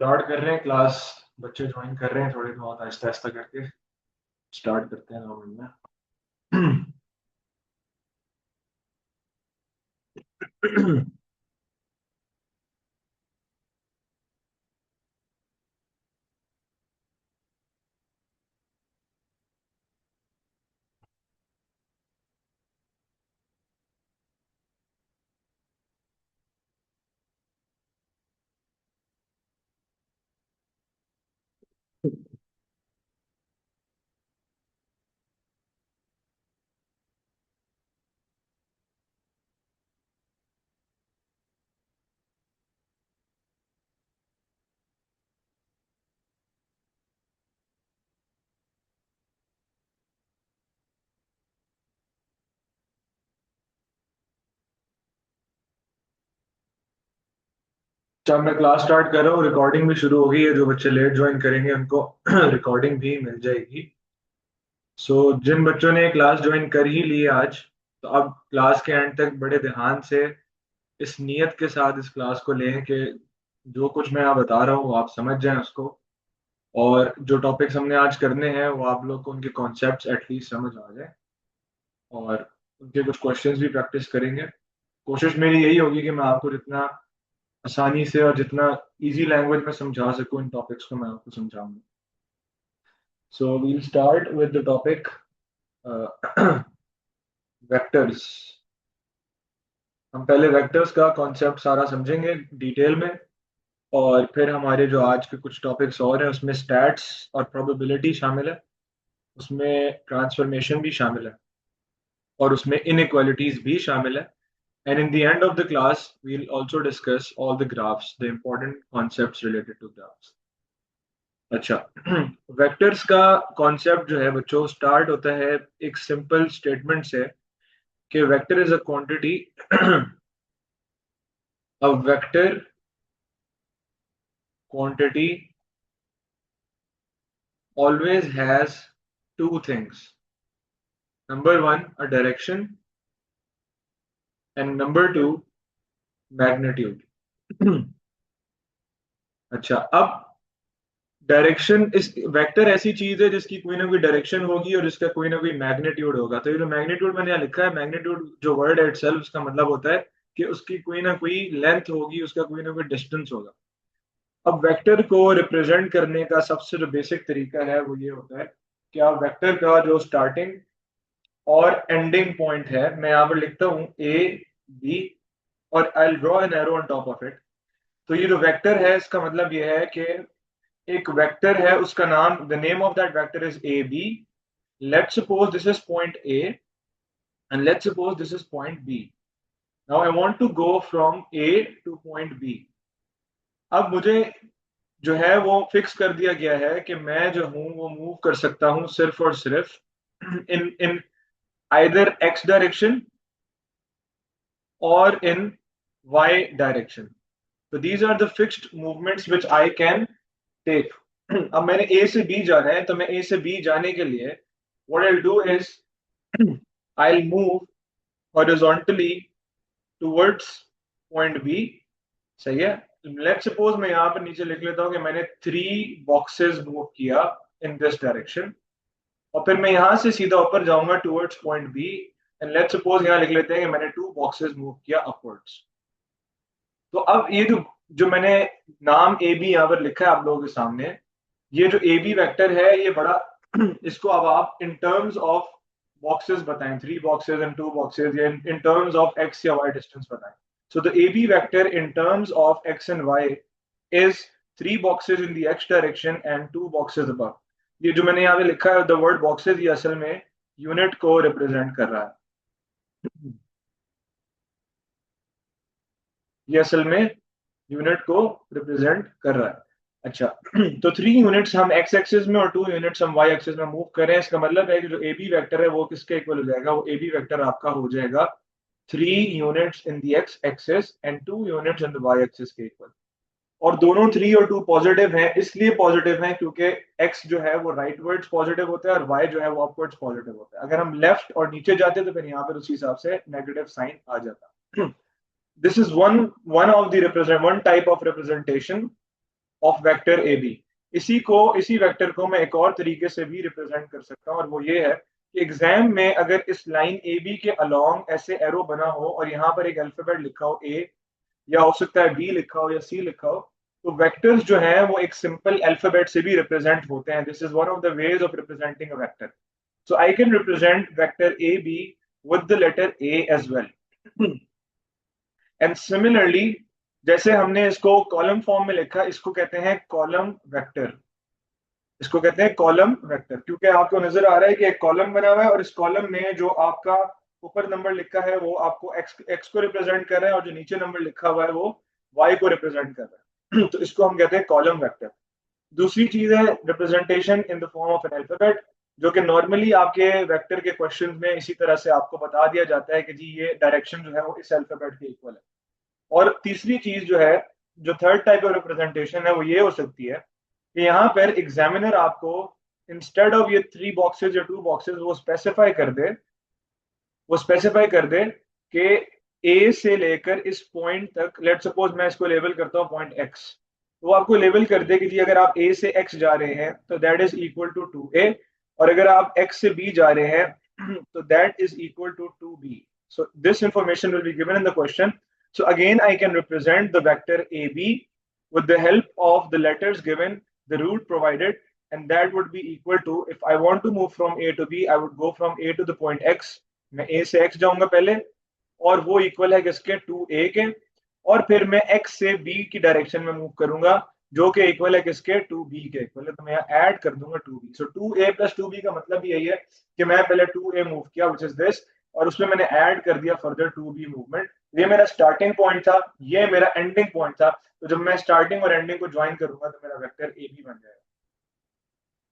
Start कर रहे हैं क्लास। बच्चे ज्वाइन कर रहे हैं थोड़े बहुत आहिस्ता आहिस्ता करके। स्टार्ट करते हैं 9 मिनट में। जब मैं क्लास स्टार्ट कर रहा हूँ, रिकॉर्डिंग भी शुरू हो गई है। जो बच्चे लेट ज्वाइन करेंगे उनको रिकॉर्डिंग भी मिल जाएगी। सो जिन बच्चों ने क्लास ज्वाइन कर ही ली है आज, तो अब क्लास के एंड तक बड़े ध्यान से इस नीयत के साथ इस क्लास को लें कि जो कुछ मैं यहाँ बता रहा हूँ वो आप समझ जाएं उसको। और जो टॉपिक्स हमने आज करने हैं वो आप लोग को उनके कॉन्सेप्ट्स एटलीस्ट समझ आ जाए। और उनके कुछ क्वेश्चंस भी प्रैक्टिस करेंगे। कोशिश मेरी यही होगी कि मैं आपको जितना आसानी से और जितना इजी लैंग्वेज में समझा सकूं इन टॉपिक्स को मैं आपको समझाऊंगा। So we'll start with the topic vectors. हम पहले वेक्टर्स का कॉन्सेप्ट सारा समझेंगे डिटेल में। और फिर हमारे जो आज के कुछ टॉपिक्स और हैं उसमें स्टैट्स और प्रोबेबिलिटी शामिल है। उसमें ट्रांसफॉर्मेशन भी शामिल है। और उसमें इनइक्वालिटीज भी शामिल है। And in the end of the class, we'll also discuss all the graphs, the important concepts related to graphs. अच्छा। वेक्टर्स का कॉन्सेप्ट जो है बच्चों स्टार्ट होता है एक सिंपल स्टेटमेंट से कि vector is a quantity. A vector quantity always has two things. Number one, a direction, and number two, magnitude. अच्छा, अब डायरेक्शन इस वेक्टर ऐसी चीज है जिसकी कोई ना कोई डायरेक्शन होगी और जिसका कोई ना कोई मैग्नीट्यूड होगा। तो ये जो मैग्नीट्यूड मैंने यहाँ लिखा है, मैग्नीट्यूड जो वर्ड है इटसेल्फ उसका मतलब होता है कि उसकी कोई ना कोई लेंथ होगी, उसका कोई ना कोई डिस्टेंस होगा। अब वेक्टर को रिप्रेजेंट करने का सबसे जो बेसिक तरीका है वो ये होता है कि आप वेक्टर का जो स्टार्टिंग और एंडिंग पॉइंट है, मैं यहाँ पर लिखता हूँ ए बी, और I draw an arrow on top of it. तो ये जो वेक्टर है इसका मतलब ये है कि एक वेक्टर है, उसका नाम, the name of that vector is A B. Let's suppose this is point A and let's suppose this is point B. Now I want to go from A to point B. अब मुझे जो है वो fix कर दिया गया है कि मैं जो हूं वो मूव कर सकता हूं सिर्फ और सिर्फ in in either X direction और इन वाई डायरेक्शन। तो these are the fixed movements which I can take. अब मैंने ए से बी जाना है, तो मैं ए से बी जाने के लिए what I'll do is I'll move horizontally towards point B। सही है। लेट्स सपोज मैं यहाँ पर नीचे लिख लेता हूँ कि मैंने 3 बॉक्सेस मूव किया इन दिस डायरेक्शन, और फिर मैं यहाँ से सीधा ऊपर जाऊंगा towards point B. And let's suppose यहाँ लिख लेते हैं कि मैंने 2 बॉक्सेस मूव किया अपवर्ड्स। तो अब ये जो जो मैंने नाम ए बी यहाँ पर लिखा है आप लोगों के सामने, ये जो ए बी वेक्टर है ये बड़ा इसको अब आप इन टर्म्स ऑफ बॉक्सेस बताएं, 3 बॉक्सेस एंड 2 बॉक्सेस, या इन टर्म्स ऑफ एक्स या वाई डिस्टेंस बताएं। So the A B vector in terms of X and Y is 3 boxes in the X direction and 2 boxes above. ये जो मैंने यहाँ पे लिखा है द वर्ड बॉक्सेस, ये असल में यूनिट को रिप्रेजेंट कर रहा है। ये असल में यूनिट को रिप्रेजेंट कर रहा है। अच्छा। तो 3 यूनिट्स हम एक्स एक्सिस में और 2 यूनिट्स हम वाई एक्सिस में मूव कर रहे हैं। इसका मतलब है कि जो ए बी वेक्टर है वो किसके इक्वल हो जाएगा, वो ए बी वेक्टर आपका हो जाएगा 3 units in the X axis and 2 units in the Y axis के इक्वल। और दोनों 3 और 2 पॉजिटिव हैं, इसलिए पॉजिटिव हैं क्योंकि एक्स जो है वो राइटवर्ड्स पॉजिटिव होता है और वाई जो है वो अपवर्ड्स पॉजिटिव होता है। अगर हम लेफ्ट और नीचे जाते तो फिर यहाँ पर उसी हिसाब से नेगेटिव साइन आ जाता। This is one of the represent one type of representation of vector A B. इसी वेक्टर को मैं एक और तरीके से भी रिप्रेजेंट कर सकता हूँ, और वो ये है कि एग्जाम में अगर इस लाइन ए बी के अलोंग ऐसे एरो बना हो और यहाँ पर एक अल्फाबेट लिखा हो ए, या हो सकता है बी लिखा हो या सी लिखा हो, तो वेक्टर्स जो है वो एक सिंपल अल्फाबेट से भी रिप्रेजेंट होते हैं। This is one of the ways of representing a vector. So I can represent vector A B with the letter A as well. And similarly, जैसे हमने इसको कॉलम फॉर्म में लिखा, इसको कहते हैं कॉलम वेक्टर। इसको कहते हैं कॉलम वेक्टर क्योंकि आपको नजर आ रहा है कि एक कॉलम बना हुआ है और इस कॉलम में जो आपका ऊपर नंबर लिखा है वो आपको एक्स को रिप्रेजेंट कर रहा है, और जो नीचे नंबर लिखा हुआ है वो वाई को रिप्रेजेंट कर रहा है। तो इसको हम कहते हैं कॉलम वेक्टर। दूसरी चीज है representation in the form of an alphabet, जो कि नॉर्मली आपके वेक्टर के क्वेश्चन में इसी तरह से आपको बता दिया जाता है कि जी ये डायरेक्शन जो है वो इस अल्फाबेट के इक्वल है। और तीसरी चीज जो है, जो थर्ड टाइप ऑफ रिप्रेजेंटेशन है, वो ये हो सकती है कि यहाँ पर एग्जामिनर आपको इंस्टेड ऑफ ये 3 बॉक्सेस या 2 बॉक्सेस वो स्पेसिफाई कर दे कि ए से लेकर इस पॉइंट तक, लेट सपोज मैं इसको लेबल करता हूँ पॉइंट एक्स, तो वो आपको लेबल कर दे कि जी अगर आप ए से एक्स जा रहे हैं तो that is equal to 2a, और अगर आप एक्स से बी जा रहे हैं तो that is equal to 2b। So this information will be given in the question. So again, I can represent the vector AB with the help of the letters given, the root provided, and that would be equal to, if I want to move from A to B, I would go from A to the point X. मैं A से X जाऊंगा पहले, और वो equal है किसके, 2A के, और फिर मैं X से B की डायरेक्शन में मूव करूंगा, जो कि इक्वल है किसके, 2B के इक्वल है। तो मैं यहाँ ऐड कर दूंगा 2B। सो 2A प्लस 2B का मतलब यही है कि मैं पहले 2A मूव किया विच इज दिस, और उसमें मैंने ऐड कर दिया फर्दर 2B मूवमेंट। ये मेरा स्टार्टिंग पॉइंट था, ये मेरा एंडिंग पॉइंट था। तो जब मैं स्टार्टिंग और एंडिंग को ज्वाइन करूंगा तो मेरा वेक्टर ए बी बन जाएगा।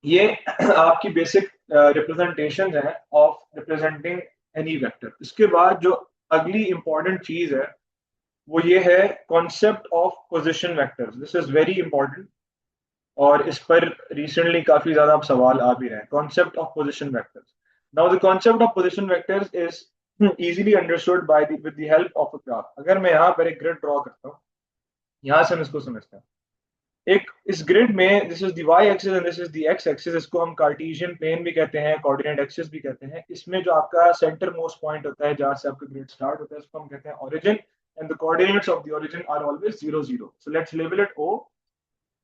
ये आपकी बेसिक रिप्रेजेंटेशन है ऑफ रिप्रेजेंटिंग एनी वेक्टर। इसके बाद जो अगली इंपॉर्टेंट चीज है वो ये है concept of position vectors. This is very important, और इस पर रिसेंटली काफी ज्यादा अब सवाल आ भी रहे हैं। Concept of position vectors. Now the concept of position vectors is easily understood by with the help of a graph. अगर मैं यहाँ पर एक ग्रिड ड्रॉ करता हूँ, यहाँ से हम इसको समझते हैं। एक इस ग्रिड में this is the Y axis and this is the X axis. इसको हम कार्टेशियन प्लेन भी कहते हैं, कोऑर्डिनेट एक्सिस भी कहते हैं। इसमें जो आपका सेंटर मोस्ट पॉइंट होता है जहां से आपका ग्रिड स्टार्ट होता है, उसको हम कहते हैं origin, and the coordinates of the origin are always 0 0। So let's label it O.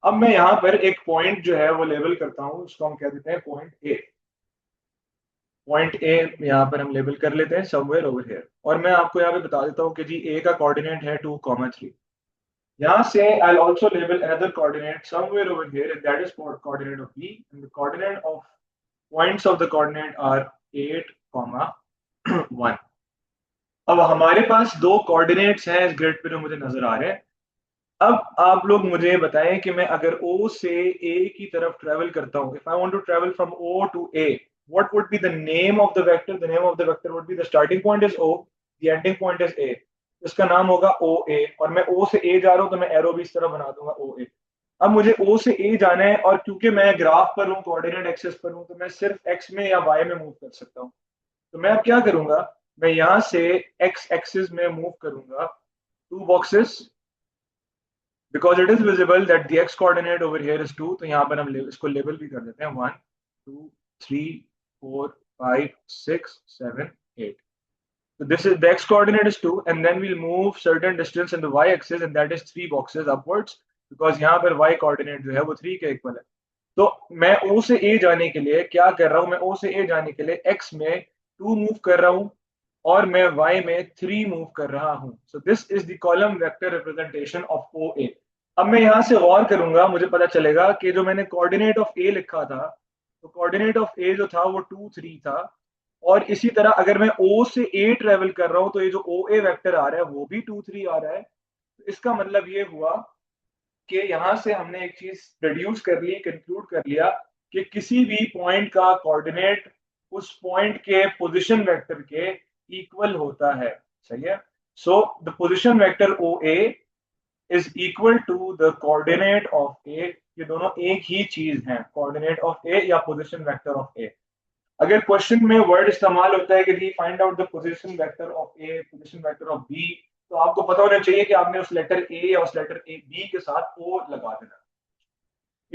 अब मैं यहाँ पर एक पॉइंट जो है वो लेबल करता हूँ, उसको हम कह देते हैं पॉइंट ए। पॉइंट ए यहाँ पर हम लेबल कर लेते हैं समवेयर ओवर हियर, और मैं आपको यहाँ पे बता देता हूँ कि जी ए का कोऑर्डिनेट है 2,3। यहाँ से I'll also label another coordinate somewhere over here, and that is coordinate of B, and the coordinate of points of the coordinate are 8, 1। अब हमारे पास दो कोऑर्डिनेट्स हैं इस ग्रिड पे जो मुझे नजर आ रहे हैं। अब आप लोग मुझे बताएं कि मैं अगर O से A की तरफ ट्रेवल करता हूं, if I want to travel from O to A, what would be the name of the vector? The name of the vector would be, the starting point is O, the ending point is A, इसका नाम होगा ओ ए। और मैं O से A जा रहा हूं तो मैं एरो भी इस तरह बना दूंगा ओ ए। अब मुझे O से A जाना है, और क्योंकि मैं ग्राफ पर हूँ, कोऑर्डिनेट एक्सिस पर हूँ, तो मैं सिर्फ X में या Y में मूव कर सकता हूँ। तो मैं अब क्या करूंगा, मैं यहाँ से X एक्सिस में मूव करूंगा 2 boxes, because it is visible that the x coordinate over here is 2। तो यहाँ पर हम इसको लेबल भी कर देते हैं 1 2 3 4 5 6 7 8। So this is the x coordinate is 2, and then we'll move certain distance in the y axis, and that is 3 boxes upwards, because यहाँ पर y coordinate जो है वो 3 के इक्वल है। तो मैं O से A जाने के लिए क्या कर रहा हूँ, मैं O से A जाने के लिए x में 2 मूव कर रहा हूँ, और मैं y में 3 मूव कर रहा हूँ। So this is the column vector representation of OA। अब मैं यहाँ से गौर करूंगा, मुझे पता चलेगा कि जो मैंने कोऑर्डिनेट ऑफ A लिखा था, तो कोऑर्डिनेट ऑफ A जो था वो 2 3 था, और इसी तरह अगर मैं O से A ट्रेवल कर रहा हूं तो ये जो OA वेक्टर आ रहा है वो भी 2 3 आ रहा है। तो इसका मतलब ये हुआ कि यहां से हमने एक चीज प्रोड्यूस कर ली, कंक्लूड कर लिया कि किसी भी पॉइंट का कोऑर्डिनेट उस पॉइंट के पोजीशन वेक्टर के इक्वल होता है। सही है। So the position vector OA is equal to the coordinate of A। ये दोनों एक ही चीज हैं, कोऑर्डिनेट ऑफ A या पोजीशन वेक्टर ऑफ A। अगर क्वेश्चन में वर्ड इस्तेमाल होता है कि जी find out the position vector of A, position vector of B, तो आपको पता होना चाहिए कि आपने उस लेटर ए या उस लेटर ए बी के साथ ओ लगा देना।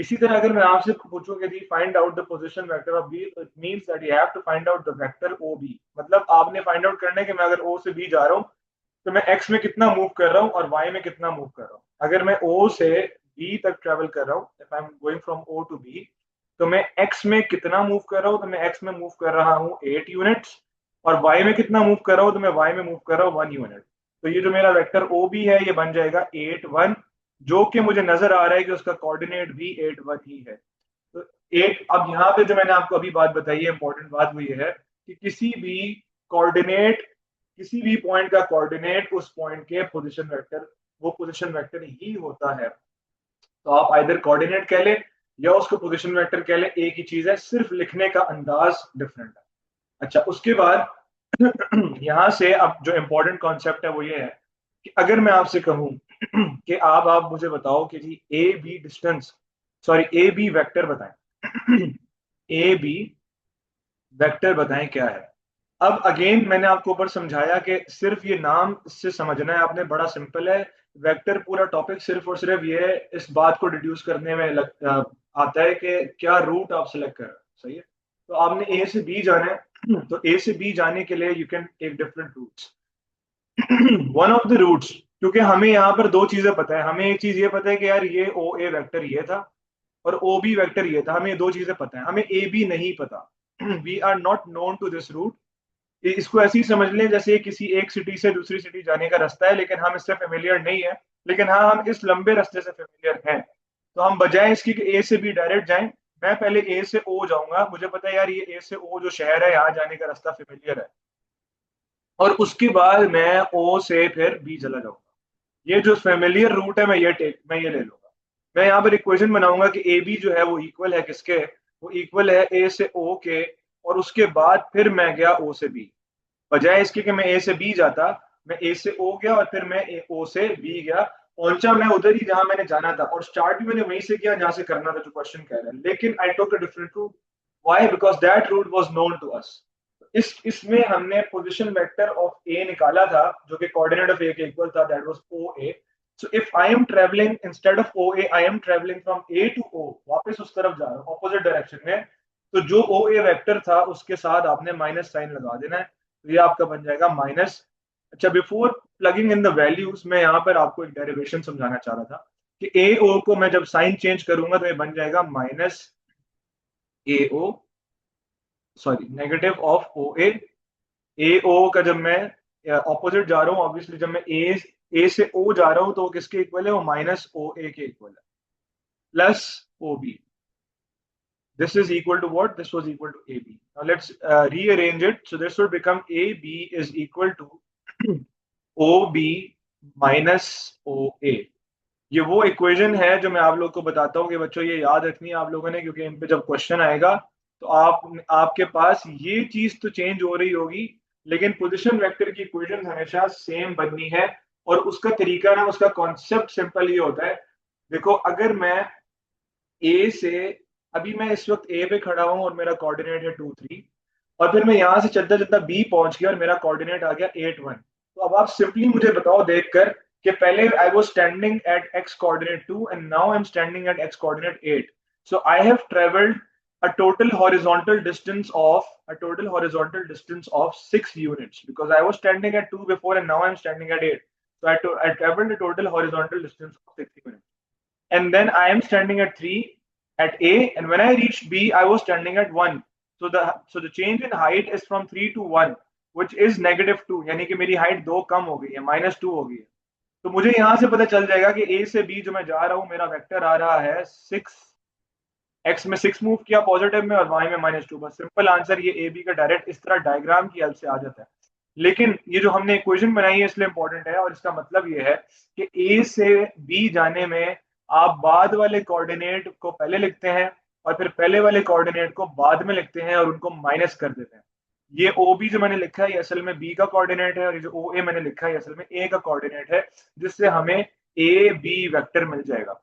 इसी तरह अगर मैं आपसे पूछूं कि जी find out the position vector of B, तो it means that you have to find out the vector O B. मतलब आपने फाइंड आउट करना है कि मैं अगर ओ से बी जा रहा हूँ तो मैं एक्स में कितना मूव कर रहा हूँ और वाई में कितना मूव कर रहा हूँ। अगर मैं ओ से बी तक ट्रेवल कर रहा हूँ, if I am going from O to B, तो मैं एक्स में कितना मूव कर रहा हूँ, तो मैं एक्स में मूव कर रहा हूँ 8 यूनिट्स, और वाई में कितना मूव कर रहा हूँ, तो मैं वाई में मूव कर रहा हूँ 1 यूनिट। तो ये जो मेरा वेक्टर ओ बी है ये बन जाएगा 8 1, जो कि मुझे नजर आ रहा है कि उसका कोऑर्डिनेट भी 8 1 ही है। तो एट, अब यहाँ पे जो मैंने आपको अभी बात बताई है, इंपॉर्टेंट बात वो ये है कि कोऑर्डिनेट किसी भी पॉइंट का कोऑर्डिनेट उस पॉइंट के पोजीशन वेक्टर, वो पोजीशन वेक्टर ही होता है। तो आप आइदर कोऑर्डिनेट कह ले या उसको पोजीशन वेक्टर कह ले, एक ही चीज है, सिर्फ लिखने का अंदाज डिफरेंट है। अच्छा, उसके बाद यहां से अब जो इंपॉर्टेंट कॉन्सेप्ट है वो ये है कि अगर मैं आपसे कहूं कि आप मुझे बताओ कि जी A B distance, sorry A B vector बताएं। ए बी वेक्टर बताएं क्या है। अब अगेन मैंने आपको ऊपर समझाया कि सिर्फ ये नाम से समझना है आपने, बड़ा सिंपल है। वेक्टर पूरा टॉपिक सिर्फ और सिर्फ ये इस बात को डिड्यूस करने में आता है कि क्या रूट आप सिलेक्ट कर रहे हो, सही है। तो आपने ए से बी जाना है, तो ए से बी जाने के लिए you can take different routes. One of the routes, क्योंकि हमें यहाँ पर दो चीजें पता है, हमें एक चीज ये पता है कि यार ये ओ ए वेक्टर ये था और ओ बी वेक्टर ये था, हमें ये दो चीजें पता है, हमें ए बी नहीं पता। We are not known to this route. इसको ऐसे ही समझ लें जैसे किसी एक सिटी से दूसरी सिटी जाने का रास्ता है, लेकिन हम इससे फेमिलियर नहीं है, लेकिन हाँ हम इस लंबे रास्ते से फेमिलियर हैं। तो हम बजाय इसकी कि ए से बी डायरेक्ट जाएं, मैं पहले ए से ओ जाऊंगा, मुझे पता है यार ये ए से ओ जो शहर है यहाँ जाने का रास्ता फेमिलियर है, और उसके बाद मैं ओ से फिर बी चला जाऊंगा। ये जो फेमिलियर रूट है मैं ये ले लूंगा। मैं यहाँ पर इक्वेशन बनाऊंगा कि ए बी जो है वो इक्वल है किसके, वो इक्वल है ए से ओ के, और उसके बाद फिर मैं गया ओ से बी। बजाय इसके कि मैं ए से बी जाता, मैं ए से ओ गया और फिर मैं ओ से बी गया, पहुंचा मैं उधर ही जहां मैंने जाना था, और स्टार्ट भी मैंने वहीं से किया जहां से करना था जो क्वेश्चन कह रहा है, लेकिन I took a different route. Why? Because that route was known to us. इसमें हमने पोजीशन वेक्टर ऑफ ए निकाला था जो कि कोऑर्डिनेट ऑफ ए के इक्वल था, that was O A. So if I am travelling instead of O A, I am travelling from A to O, वापस उस तरफ जा रहा हूँ ऑपोजिट डायरेक्शन में, तो जो ओ ए वेक्टर था उसके साथ आपने माइनस साइन लगा देना है, तो ये आपका बन जाएगा माइनस। अच्छा, before plugging in the values, मैं यहाँ पर आपको एक डेरिवेशन समझाना चाह रहा था कि ए ओ को मैं जब साइन चेंज करूंगा तो ये बन जाएगा minus A O, sorry negative of O A. A O का जब मैं ऑपोजिट जा रहा हूँ, ऑब्वियसली जब मैं ए से ओ जा रहा हूँ तो वो किसके इक्वल है, वो माइनस ओ ए के इक्वल है, plus O B. This is equal to what? This was equal to AB. Now let's rearrange it. So this would become AB is equal to OB minus OA. ये वो equation है जो मैं आप लोग को बताता हूँ कि बच्चों ये याद रखनी है आप लोगों ने, क्योंकि इन पे जब क्वेश्चन आएगा तो आपके पास ये चीज तो चेंज हो रही होगी, लेकिन पोजीशन वेक्टर की इक्वेशन हमेशा सेम बननी है। और उसका तरीका ना, उसका कॉन्सेप्ट सिंपल ये होता है। देखो, अगर मैं ए से, अभी मैं इस वक्त ए पे खड़ा हूं और मेरा कोऑर्डिनेट है 2 3, और फिर मैं यहां से चलता चलता बी पहुंच गया और मेरा कोऑर्डिनेट आ गया 8 1। तो अब आप सिंपली मुझे बताओ देखकर कि पहले I was standing at x coordinate 2 and now I am standing at x coordinate 8। So I have travelled a total horizontal distance of 6 units, because I was standing at 2 before and now I'm standing at 8. So I traveled a total horizontal distance of 6 units. And then I am standing at 3 at A, and when I reached B, I was standing at 1. So the change in height is from 3 to 1, which is -2, यानी कि मेरी height 2 कम हो गई है, -2 हो गई है। तो मुझे यहां से पता चल जाएगा कि ए से बी जो मैं जा रहा हूं, मेरा वेक्टर आ रहा है 6, एक्स में 6 मूव किया पॉजिटिव में और वाई में -2। बस सिंपल आंसर ये ए बी का डायरेक्ट इस तरह डायग्राम की हेल्प से आ जाता है। लेकिन ये जो हमने इक्वेशन बनाई है इसलिए इंपॉर्टेंट है, और इसका मतलब ये है कि ए से बी जाने में आप बाद वाले कोऑर्डिनेट को पहले लिखते हैं और फिर पहले वाले कोऑर्डिनेट को बाद में लिखते हैं और उनको माइनस कर देते हैं। ये ओ बी जो मैंने लिखा है ये असल में बी का कोऑर्डिनेट है, और ये जो ओ ए मैंने लिखा है ये असल में ए का कोऑर्डिनेट है, जिससे हमें ए बी वेक्टर मिल जाएगा।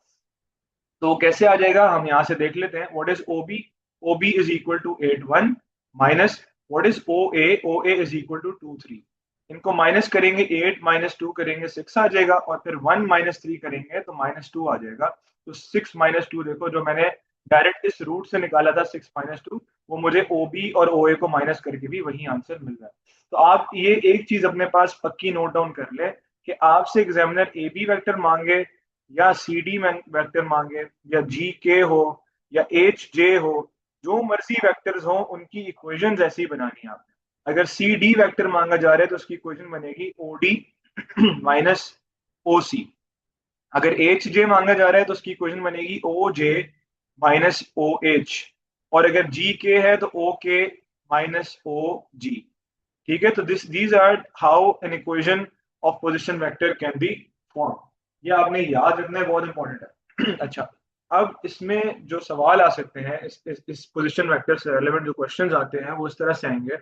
तो कैसे आ जाएगा हम यहां से देख लेते हैं। What is O B? O B is equal to 8 1 minus what is O A? O A is equal to 2 3। इनको माइनस करेंगे, 8 -2 करेंगे 6 आ जाएगा, और फिर 1 -3 करेंगे तो -2 आ जाएगा। तो 6 - 2 देखो, जो मैंने डायरेक्ट इस रूट से निकाला था 6 - 2, वो मुझे OB और OA को माइनस करके भी वही आंसर मिल रहा है। तो आप ये एक चीज अपने पास पक्की नोट डाउन कर ले कि आपसे एग्जामिनर AB वेक्टर मांगे या CD वेक्टर मांगे या GK हो या HJ हो, जो मर्जी वेक्टर्स हो, उनकी इक्वेशंस ऐसी ही बनानी है आपने। अगर CD वेक्टर मांगा जा रहा है तो उसकी इक्वेशन बनेगी OD माइनस OC। अगर HJ मांगा जा रहा है तो उसकी इक्वेशन बनेगी OJ माइनस OH। और अगर GK है तो OK माइनस OG। ठीक है, तो these are how an equation of position vector can be form. ये आपने याद रखना है, बहुत इंपॉर्टेंट है। अच्छा, अब इसमें जो सवाल आ सकते हैं, इस पोजिशन वेक्टर से रेलेवेंट जो क्वेश्चंस आते हैं वो इस तरह से आएंगे।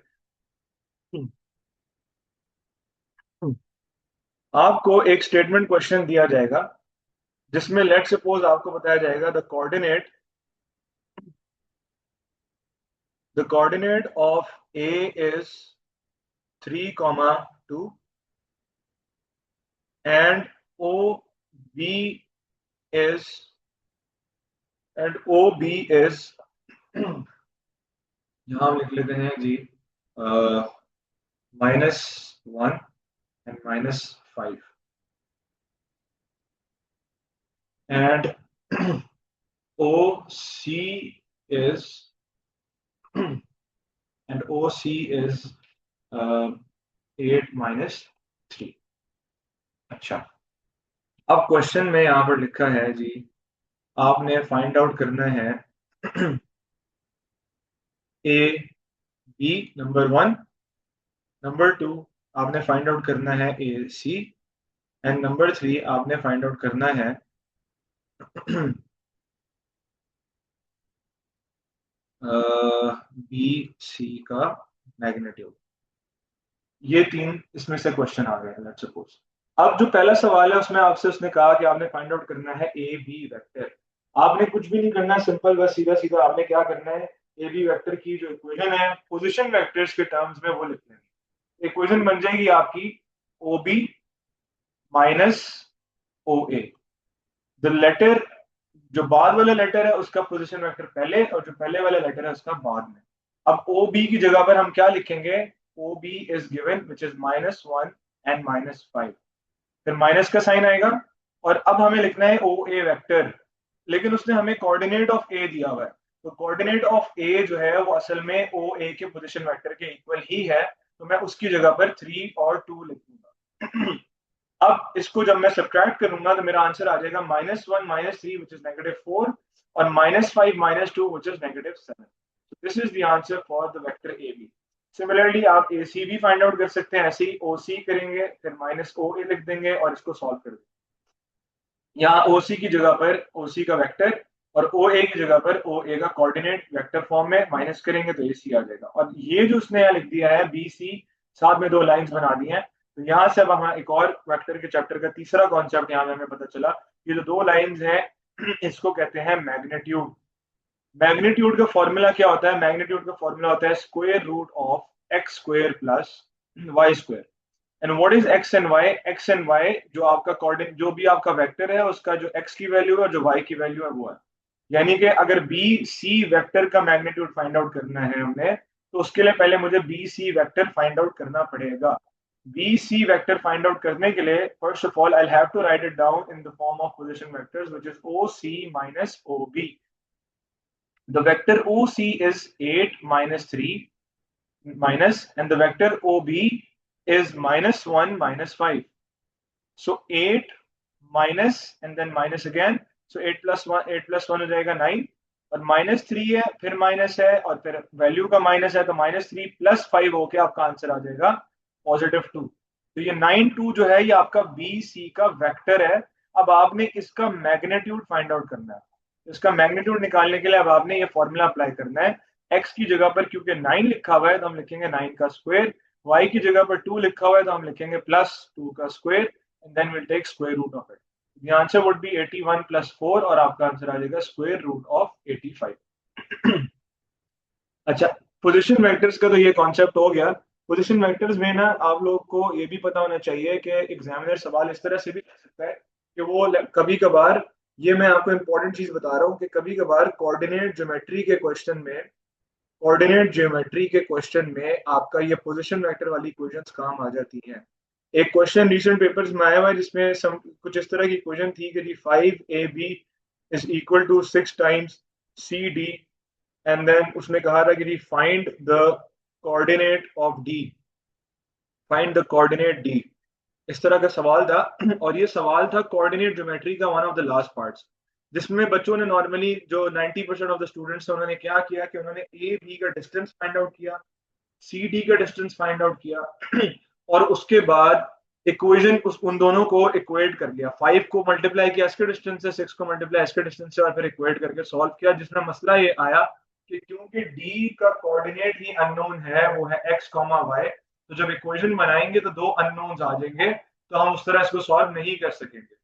आपको एक स्टेटमेंट क्वेश्चन दिया जाएगा जिसमें लेट सपोज आपको बताया जाएगा the coordinate of A is 3, 2 and OB is OB is यहाँ हम लिख लेते हैं जी -1 and -5 and OC is OC is 8 - 3। अच्छा, अब क्वेश्चन में यहाँ पर लिखा है जी, आपने फाइंड आउट करना है AB नंबर 1, नंबर 2 आपने फाइंड आउट करना है AC, एंड नंबर 3 आपने फाइंड आउट करना है BC का मैग्नीट्यूड। ये 3 इसमें से क्वेश्चन आ गए हैं लेट्स सपोज। अब जो पहला सवाल है उसमें आपसे उसने कहा कि आपने फाइंड आउट करना है AB वेक्टर। आपने कुछ भी नहीं करना, सिंपल, बस सीधा सीधा आपने क्या करना है, AB वेक्टर की जो इक्वेशन है पोजीशन वेक्टर्स के टर्म्स में वो लिखनी है। इक्वेशन बन जाएगी आपकी OB minus OA। The letter, जो बाद वाला लेटर है उसका पोजीशन वेक्टर पहले और जो पहले वाला लेटर है उसका बाद में। अब OB की जगह पर हम क्या लिखेंगे, OB is given which is -1 and -5, फिर माइनस का साइन आएगा। और अब हमें लिखना है OA वेक्टर, लेकिन उसने हमें कोऑर्डिनेट ऑफ A दिया हुआ है, तो कोऑर्डिनेट ऑफ A जो है वो असल में OA के पोजीशन वेक्टर के इक्वल ही है, तो मैं उसकी जगह पर 3 और 2 लिखूंगा। अब इसको जब मैं सब्ट्रैक्ट करूंगा तो मेरा आंसर आ जाएगा -1 -3 विच इज -4 और -5 -2 which is -7। This is the answer for the vector AB। Similarly आप AC भी फाइंड आउट कर सकते हैं, ऐसे ही OC करेंगे, फिर -OA लिख देंगे और इसको सॉल्व कर देंगे। यहाँ OC की जगह पर OC का वेक्टर और OA की जगह पर OA का कोऑर्डिनेट वेक्टर फॉर्म में माइनस करेंगे तो AC आ जाएगा। और ये जो उसने यहाँ लिख दिया है BC, साथ में 2 लाइंस बना दी हैं। तो यहाँ से अब हम एक और वेक्टर के चैप्टर का तीसरा कॉन्सेप्ट यहाँ में हमें पता चला। ये जो 2 लाइंस हैं इसको कहते हैं मैग्नीट्यूड। मैग्नीट्यूड का फॉर्मूला क्या होता है, मैग्नीट्यूड का फॉर्मूला होता है square root of X square plus Y square. And what is X and Y, X and Y जो आपका कोऑर्डिनेट, जो भी आपका वेक्टर है उसका जो एक्स की वैल्यू है और जो वाई की वैल्यू है वो है। यानी कि अगर बी सी वेक्टर का मैग्नीट्यूड फाइंड आउट करना है हमने, तो उसके लिए पहले मुझे B C vector find out करना पड़ेगा। B C vector find out करने के लिए first of all I have to write it down in the form of position vectors which is O C minus O B. The vector OC is 8 - 3 minus, and the vector OB is -1 -5. So 8 minus and then minus again. So 8 plus 1 हो जाएगा 9 और -3 है, फिर minus है और फिर value का minus है, तो -3 + 5 होके आपका आंसर आ जाएगा +2। तो ये 9 2 जो है ये आपका BC का वेक्टर है। अब आपने इसका मैग्नीट्यूड फाइंड आउट करना है। इसका मैग्नीट्यूड निकालने के लिए अब आपने ये फॉर्मूला अप्लाई करना है। एक्स की जगह पर क्योंकि 9 लिखा हुआ है तो हम लिखेंगे 9 का स्क्वायर, वाई की जगह पर 2 लिखा हुआ है तो हम लिखेंगे +2 का square, and then will take square root of it. The answer would be 81 + 4 और आपका आंसर आ जाएगा स्क्वायर रूट ऑफ 85। अच्छा, पोजीशन वेक्टर्स का तो ये कॉन्सेप्ट हो गया। पोजीशन वेक्टर्स में ना आप लोग को ये भी पता होना चाहिए कि एग्जामिनर सवाल इस तरह से भी कर सकता है कि वो कभी कभार ये मैं आपको इंपॉर्टेंट चीज बता रहा हूँ कि कभी कभार कोऑर्डिनेट ज्योमेट्री के क्वेश्चन में आपका ये पोजीशन वेक्टर वाली इक्वेशंस काम आ जाती हैं। एक क्वेश्चन रिसेंट पेपर्स में आया हुआ है जिसमें कुछ इस तरह की इक्वेशन थी कि जी 5ab is equal to 6 times cd, and then उसने कहा था कि जी coordinate of D find the coordinate D. इस तरह का सवाल था और ये सवाल था कोऑर्डिनेट ज्योमेट्री का one of the last parts, जिसमें बच्चों ने नॉर्मली जो 90% ऑफ द स्टूडेंट्स थे उन्होंने क्या किया कि उन्होंने ए बी का डिस्टेंस फाइंड आउट किया, सी डी का डिस्टेंस फाइंड आउट किया और उसके बाद इक्वेशन उस उन दोनों को इक्वेट कर लिया। 5 को मल्टीप्लाई किया इसके डिस्टेंस से, 6 को मल्टीप्लाई इसके डिस्टेंस से और फिर इक्वेट करके सॉल्व किया, जिसमें मसला ये आया कि क्योंकि डी का कोऑर्डिनेट ही अननोन है, वो है एक्स कॉमा वाई, तो जब इक्वेशन बनाएंगे तो दो अननोन्स आ जाएंगे, तो हम उस तरह इसको सॉल्व नहीं कर सकेंगे।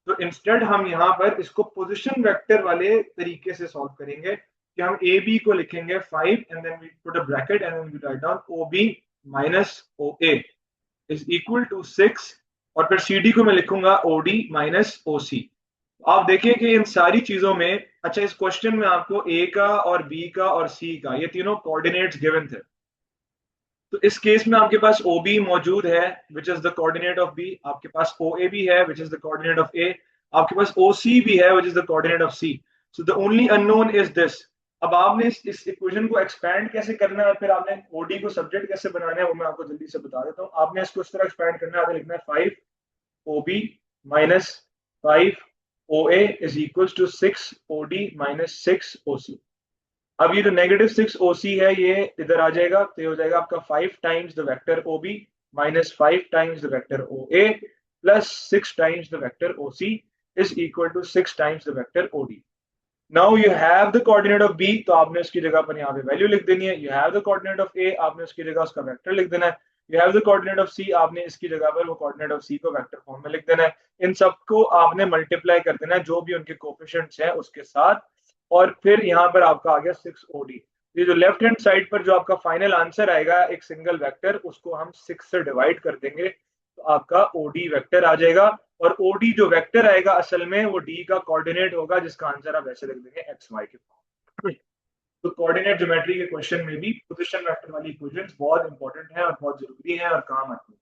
तो इंस्टेड हम यहाँ पर इसको पोजीशन वेक्टर वाले तरीके से सॉल्व करेंगे कि हम ए बी को लिखेंगे 5 and then we put a bracket and then we write down O B minus O A is equal to 6, और फिर सी डी को मैं लिखूंगा ओ डी माइनस ओ सी। आप देखिए कि इन सारी चीजों में, अच्छा इस क्वेश्चन में आपको ए का और बी का और सी का ये तीनों कोऑर्डिनेट्स गिवन थे, तो इस केस में आपके पास ओ बी मौजूद है which is the coordinate of B, आपके पास ओ ए भी है which is the coordinate of A, आपके पास ओ सी भी है which is the coordinate of C. So the only unknown is this. अब आपने इस इक्वेशन को एक्सपैंड कैसे करना है, फिर आपने ओडी को सब्जेक्ट कैसे बनाना है, वो मैं आपको जल्दी से बता देता हूँ। आपने इसको इस तरह एक्सपैंड करना है, आपने लिखना है 5 O B minus 5 O A is equal to 6 O D minus 6 O C. अब ये जो -6 OC है ये इधर आ जाएगा, तो ये हो जाएगा आपका 5 times the vector OB minus 5 times the vector OA plus 6 times the vector OC is equal to 6 times the vector OD। Now you have the coordinate of B, तो आपने उसकी जगह पर यहाँ पे वैल्यू लिख देनी है। You have the coordinate of A, आपने उसकी जगह उसका वेक्टर लिख देना है। You have the coordinate of C, आपने इसकी जगह पर वो कोऑर्डिनेट ऑफ सी को वेक्टर फॉर्म में लिख देना है। इन सबको आपने मल्टीप्लाई कर देना है जो भी उनके कोफिशिएंट्स हैं उसके साथ, और फिर यहाँ पर आपका आ गया 6OD। ये जो लेफ्ट हैंड साइड पर जो आपका फाइनल आंसर आएगा एक सिंगल वेक्टर, उसको हम 6 से डिवाइड कर देंगे तो आपका ओडी वेक्टर आ जाएगा। और ओडी जो वेक्टर आएगा असल में वो डी का कोऑर्डिनेट होगा, जिसका आंसर आप ऐसे लिख देंगे एक्स वाई के फॉर्म में। तो कोऑर्डिनेट ज्योमेट्री के क्वेश्चन में भी पोजीशन वेक्टर वाली इक्वेशंस बहुत इंपॉर्टेंट है और बहुत जरूरी है और काम आती है।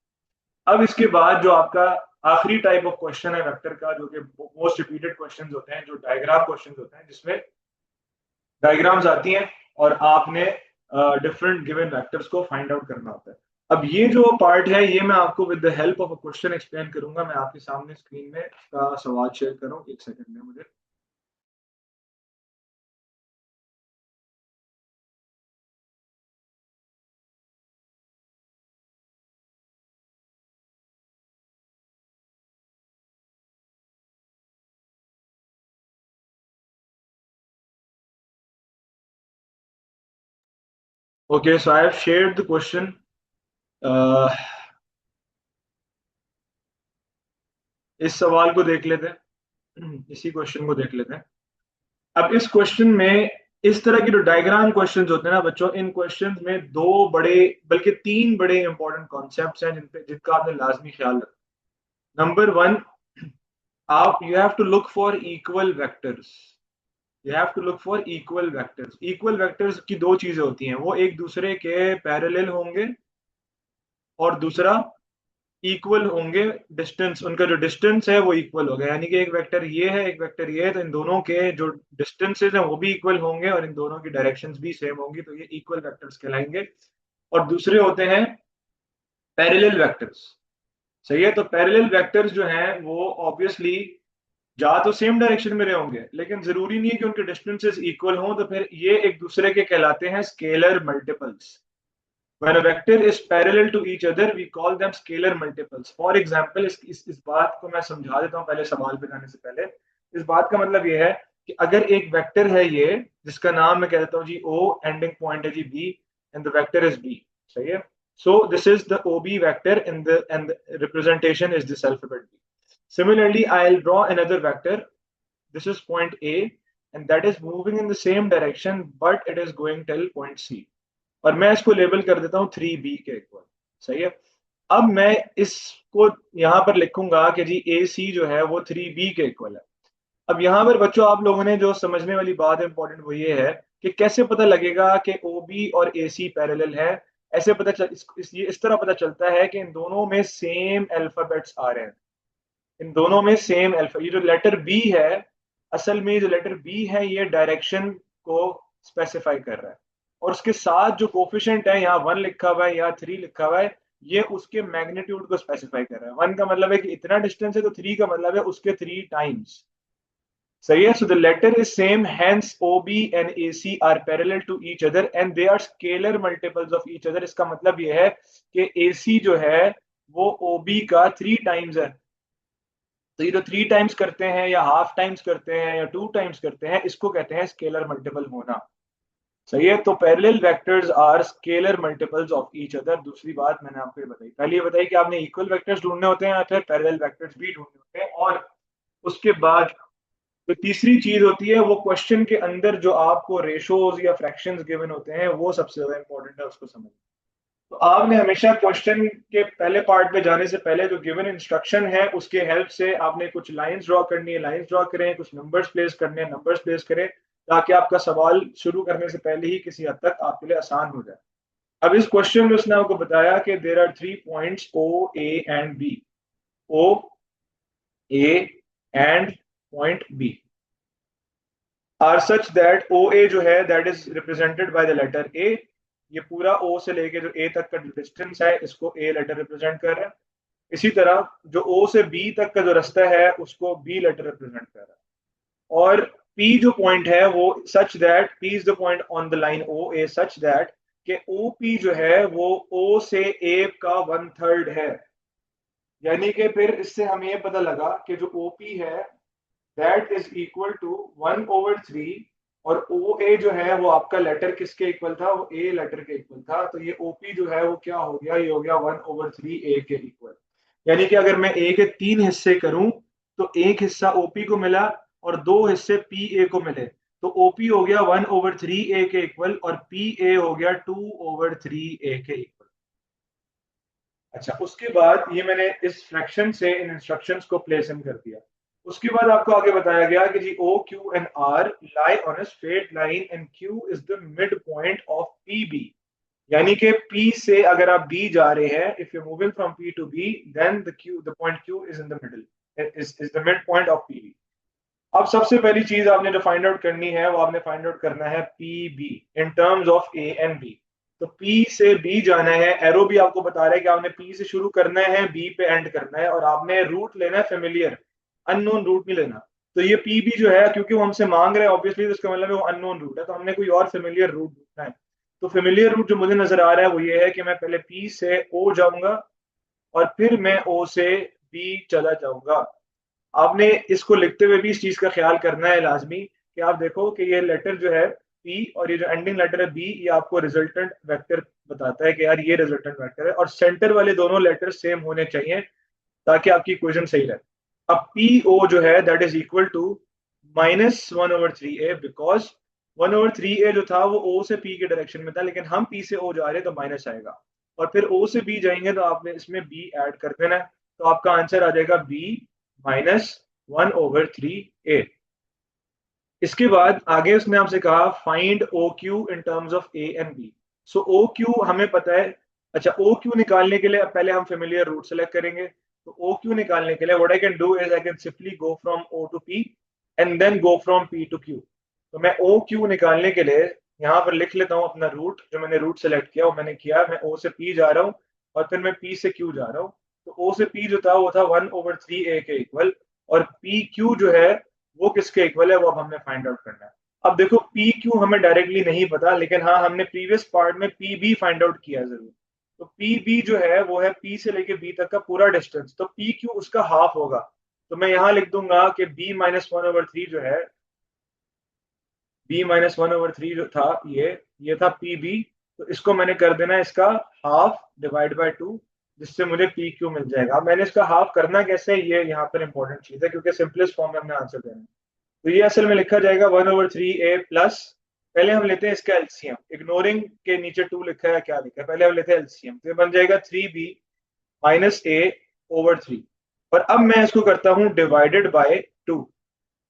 अब इसके बाद जो आपका आखिरी टाइप ऑफ क्वेश्चन है वेक्टर का, जो कि मोस्ट रिपीटेड क्वेश्चंस होते हैं, जो डायग्राम क्वेश्चंस होते हैं, जिसमें डायग्राम्स आती हैं और आपने डिफरेंट गिवन वेक्टर्स को फाइंड आउट करना होता है। अब ये जो पार्ट है ये मैं आपको with the help of a question explain करूंगा। मैं आपके सामने स्क्रीन में इसका सवाल शेयर करूं, एक सेकंड में मुझे। Okay, so I have shared the question. इस सवाल को देख लेते हैं, इसी क्वेश्चन को देख लेते हैं। अब इस क्वेश्चन में इस तरह के जो डायग्राम क्वेश्चंस होते हैं ना बच्चों, इन क्वेश्चंस में दो बड़े बल्कि तीन बड़े इंपॉर्टेंट कॉन्सेप्ट्स हैं जिनका आपने लाजमी ख्याल रखना। नंबर वन, आप you have to look for equal vectors. You have to look for equal vectors. Equal vectors की दो चीजें होती हैं, वो एक दूसरे के पैरेलल होंगे और दूसरा इक्वल होंगे, डिस्टेंस उनका जो डिस्टेंस है वो इक्वल होगा। यानी कि एक वेक्टर ये है एक वेक्टर ये है, तो इन दोनों के जो डिस्टेंसेज हैं वो भी इक्वल होंगे और इन दोनों की डायरेक्शंस भी सेम होंगी, तो ये इक्वल वेक्टर्स कहलाएंगे। और दूसरे होते हैं पैरेलल वेक्टर्स। सही है, तो पैरेलल वेक्टर्स जो हैं वो ऑब्वियसली जा तो सेम डायरेक्शन में रहे होंगे, लेकिन जरूरी नहीं है कि उनके डिस्टेंसेस इक्वल हों, तो फिर ये एक दूसरे के कहलाते हैं scalar multiples. When a vector is parallel to each other, we call them scalar multiples. For example, इस बात को मैं समझा देता हूँ पहले सवाल पे जाने से पहले। इस बात का मतलब ये है कि अगर एक वेक्टर है ये, जिसका नाम मैं कह देता हूँ जी O, एंडिंग पॉइंट है जी B, and the vector is B। सही है, so this is the OB vector in the and the representation is this alphabet B. Similarly, I'll draw another vector. This is point A and that is moving in the same direction but it is going till point C. और मैं इसको label कर देता हूं 3B के equal. सही है, अब मैं इसको यहां पर लिखूंगा कि जी AC जो है वो 3B के इक्वल है। अब यहाँ पर बच्चों आप लोगों ने जो समझने वाली बात है इंपॉर्टेंट वो ये है कि कैसे पता लगेगा कि ओ बी और ए सी पैरेलल है। ऐसे पता चल इस तरह पता चलता है कि इन दोनों में सेम अल्फाबेट्स आ रहे हैं। इन दोनों में सेम अल्फा, ये जो लेटर बी है, असल में जो लेटर बी है ये डायरेक्शन को स्पेसिफाई कर रहा है। और उसके साथ जो कोफिशिएंट है, यहाँ 1 लिखा हुआ है या 3 लिखा हुआ है, ये उसके मैग्नीट्यूड को स्पेसिफाई कर रहा है। 1 का मतलब है कि इतना डिस्टेंस है, तो 3 का मतलब है उसके 3 टाइम्स। सही है। So the letter is same, hence O B and A C are parallel to each other and they are scalar multiples of each other. इसका मतलब ये है कि ए सी जो है वो ओ बी का 3 टाइम्स है। तो ये जो 3 टाइम्स करते हैं या हाफ टाइम्स करते हैं या 2 टाइम्स करते हैं, इसको कहते हैं स्केलर मल्टीपल होना। सही है। तो parallel vectors are scalar multiples of each other. दूसरी बात मैंने आपको ये बताई, पहले ये बताई कि आपने इक्वल वेक्टर्स ढूंढने होते हैं या फिर पैरेलल वेक्टर्स भी ढूंढने होते हैं। और उसके बाद तो तीसरी चीज होती है वो क्वेश्चन के अंदर जो आपको रेशोज या फ्रैक्शंस गिवन होते हैं, वो सबसे ज्यादा इंपॉर्टेंट है, उसको समझना। तो आपने हमेशा क्वेश्चन के पहले पार्ट पे जाने से पहले जो गिवन इंस्ट्रक्शन है उसके हेल्प से आपने कुछ लाइंस ड्रॉ करनी है, लाइंस ड्रॉ करें, कुछ नंबर्स प्लेस करने हैं, नंबर्स प्लेस करें, ताकि आपका सवाल शुरू करने से पहले ही किसी हद तक आपके लिए आसान हो जाए। अब इस क्वेश्चन में उसने आपको बताया कि there are 3 points O A and B. O A and point B are such that O A जो है that is represented by the letter A. ये पूरा ओ से लेके जो ए तक का जो डिस्टेंस है, इसको ए लेटर रिप्रेजेंट कर रहा है। इसी तरह जो ओ से बी तक का जो रास्ता है उसको बी लेटर रिप्रेजेंट कर रहा है। और पी जो पॉइंट है वो such that P is the point on the line O A such that कि ओ पी जो है वो ओ से ए का 1/3 है। यानी कि फिर इससे हमें ये पता लगा कि जो ओ पी है दैट इज इक्वल टू 1/3। और ओ ए जो है वो आपका लेटर किसके इक्वल था, वो ए लेटर के इक्वल था। तो ये ओपी जो है वो क्या हो गया, ये हो गया 1/3 ए के इक्वल। यानी कि अगर मैं ए के 3 हिस्से करूं तो एक हिस्सा ओपी को मिला और 2 हिस्से पी ए को मिले, तो ओपी हो गया 1/3 ए के इक्वल और पी ए हो गया 2/3 ए के इक्वल। अच्छा, उसके बाद ये मैंने इस फ्रैक्शन से इन इंस्ट्रक्शंस को प्लेस इन कर दिया। उसके बाद आपको आगे बताया गया कि जी O Q and R lie on a straight line and Q is the mid point of P B. यानी कि P से अगर आप B जा रहे हैं, if you moving from P to B, then the point Q is in the middle, is the mid point of PB। अब सबसे पहली चीज आपने जो फाइंड आउट करनी है वो आपने फाइंड आउट करना है PB in terms of A and B। तो P से B जाना है, एरो भी आपको बता रहा है कि आपने P से शुरू करना है, B पे एंड करना है, और आपने रूट लेना है फेमिलियर, अननोन रूट नहीं लेना। तो ये PB जो है, क्योंकि वो हमसे मांग रहे हैं ऑब्वियसली, तो इसका मतलब है वो अननोन रूट है, तो हमने कोई और फेमिलियर रूट ढूंढना है। तो फेमिलियर रूट जो मुझे नजर आ रहा है वो ये है कि मैं पहले P से O जाऊंगा और फिर मैं O से B चला जाऊंगा। आपने इसको लिखते हुए भी इस चीज का ख्याल करना है लाजमी कि आप देखो कि ये लेटर जो है पी और ये जो एंडिंग लेटर है बी, ये आपको रिजल्टेंट वेक्टर बताता है कि यार ये रिजल्टेंट वेक्टर है, और सेंटर वाले दोनों लेटर सेम होने चाहिए ताकि आपकी इक्वेशन सही रहे। अब पी ओ जो है that is equal to -1/3 A, because 1/3 A जो था वो ओ से पी के डायरेक्शन में था, लेकिन हम पी से ओ जा रहे हैं तो माइनस आएगा। और फिर ओ से बी जाएंगे तो आपने इसमें बी ऐड कर देना है, तो आपका आंसर आ जाएगा बी -1/3 ए। इसके बाद आगे उसने आपसे कहा find O Q in terms of A and B. So O Q हमें पता है। अच्छा, ओ क्यू निकालने के लिए पहले हम फेमिलियर रूट सेलेक्ट करेंगे। तो ओ क्यू निकालने के लिए what I can do is I can simply go from O to P and then go from P to Q. तो मैं ओ क्यू निकालने के लिए यहाँ पर लिख लेता हूँ अपना रूट, जो मैंने रूट सेलेक्ट किया वो मैंने किया, मैं ओ से पी जा रहा हूँ और फिर मैं पी से क्यू जा रहा हूँ। तो ओ से पी जो था वो था 1/3 ए के इक्वल, और पी क्यू जो है वो किसके इक्वल है वो अब हमने फाइंड आउट करना है। अब देखो पी क्यू हमें डायरेक्टली नहीं पता, लेकिन हाँ हमने प्रीवियस पार्ट में पी बी फाइंड आउट किया जरूर। तो पी बी जो है वो है पी से लेके बी तक का पूरा डिस्टेंस, तो पी क्यू उसका हाफ होगा। तो मैं यहाँ लिख दूंगा कि बी -1/3 जो है, B-1/3 जो था ये था पी बी। तो इसको मैंने कर देना है इसका हाफ डिवाइड बाय 2, जिससे मुझे पी क्यू मिल जाएगा। अब मैंने इसका हाफ करना कैसे, ये यहाँ पर इंपॉर्टेंट चीज है, क्योंकि सिंपलेस्ट फॉर्म में हमने आंसर देना है। तो ये असल में लिखा जाएगा 1/3 ए प्लस, पहले हम लेते हैं इसका एलसीएम, इग्नोरिंग के नीचे 2 लिखा है क्या लिखा है, पहले हम लेते हैं एलसीएम, तो ये बन जाएगा 3B - A/3। और अब मैं इसको करता हूं डिवाइडेड बाय 2।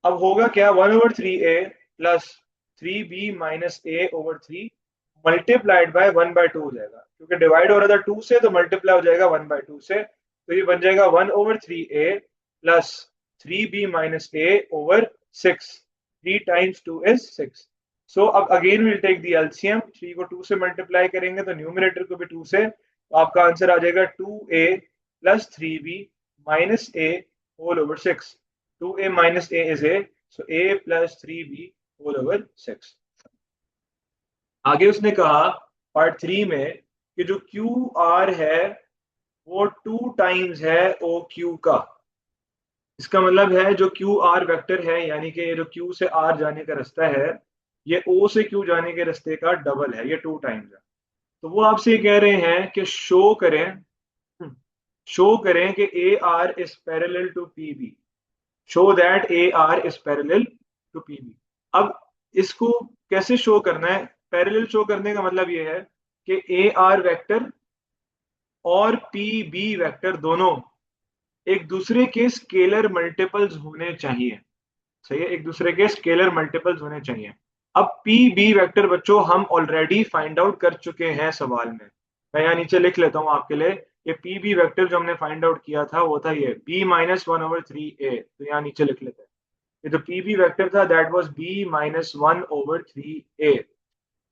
अब होगा क्या, 1/3a plus 3b minus a over 3 multiplied by 1/2 हो जाएगा, क्योंकि डिवाइड हो रहा था 2 से तो मल्टीप्लाई हो जाएगा 1/2 से, तो ये बन जाएगा 1/3a plus 3b minus a over 6। 3 times 2 is 6। So अब again will take the LCM, 3 को 2 से मल्टीप्लाई करेंगे तो न्यूमरेटर को भी 2 से, तो आपका आंसर आ जाएगा 2a plus 3b minus a whole over 6। 2a minus a is a, so a plus 3b whole over 6। आगे उसने कहा पार्ट 3 में कि जो क्यू आर है वो 2 टाइम्स है ओ क्यू का। इसका मतलब है जो क्यू आर वेक्टर है, यानी कि ये जो क्यू से आर जाने का रास्ता है, ये ओ से क्यू जाने के रास्ते का डबल है, ये 2 टाइम्स है। तो वो आपसे कह रहे हैं कि शो करें कि A R is parallel to P B, show that A R is parallel to P B. अब इसको कैसे शो करना है? पैरेलल शो करने का मतलब ये है कि ए आर वेक्टर और पी बी वेक्टर दोनों एक दूसरे के स्केलर मल्टीपल्स होने चाहिए। सही है, एक दूसरे के स्केलर मल्टीपल्स होने चाहिए। अब पी बी वेक्टर बच्चों हम ऑलरेडी फाइंड आउट कर चुके हैं सवाल में। मैं यहाँ नीचे लिख लेता हूँ आपके लिए, ये पी बी वेक्टर जो हमने फाइंड आउट किया था वो था ये b माइनस 1/3a, तो यहाँ नीचे लिख लेते हैं। ये जो पी बी वेक्टर था that was b minus 1/3a।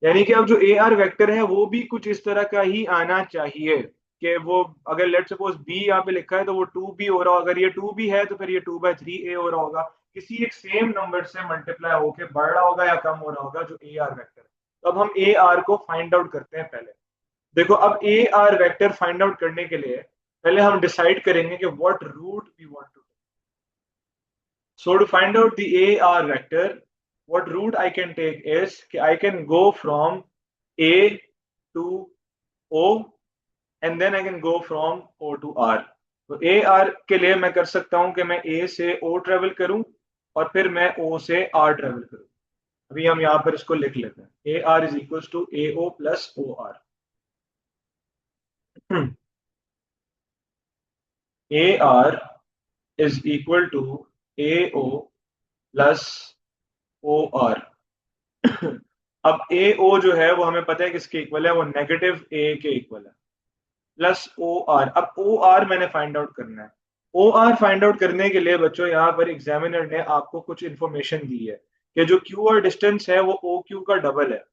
यानी कि अब जो ए आर वेक्टर है वो भी कुछ इस तरह का ही आना चाहिए कि वो, अगर लेट सपोज बी यहाँ पे लिखा है तो वो 2b हो रहा होगा, अगर ये 2b है तो फिर ये 2/3a हो रहा होगा, किसी एक सेम नंबर से मल्टीप्लाई होके बढ़ रहा होगा या कम हो रहा होगा जो ए आर वेक्टर है। तो अब हम ए आर को फाइंड आउट करते हैं पहले। देखो, अब A R vector find out करने के लिए पहले हम डिसाइड करेंगे कि what route we want to. So to find out the AR vector, what route I can take is I can go from A to O and then I can go from O to R. तो A R के लिए मैं कर सकता हूं कि मैं ए से ओ ट्रेवल करूं और फिर मैं ओ से आर ट्रेवल करूं। अभी हम यहां पर इसको लिख लेते हैं, A R is equal to A O plus O R. A R is equal to A O plus O R. अब ए ओ जो है वो हमें पता है किसके इक्वल है, वो नेगेटिव ए के इक्वल है, प्लस ओ आर। अब ओ आर मैंने फाइंड आउट करना है। ओ आर फाइंड आउट करने के लिए बच्चों यहाँ पर एग्जामिनर ने आपको कुछ इंफॉर्मेशन दी है कि जो क्यू आर डिस्टेंस है वो ओ क्यू का डबल है।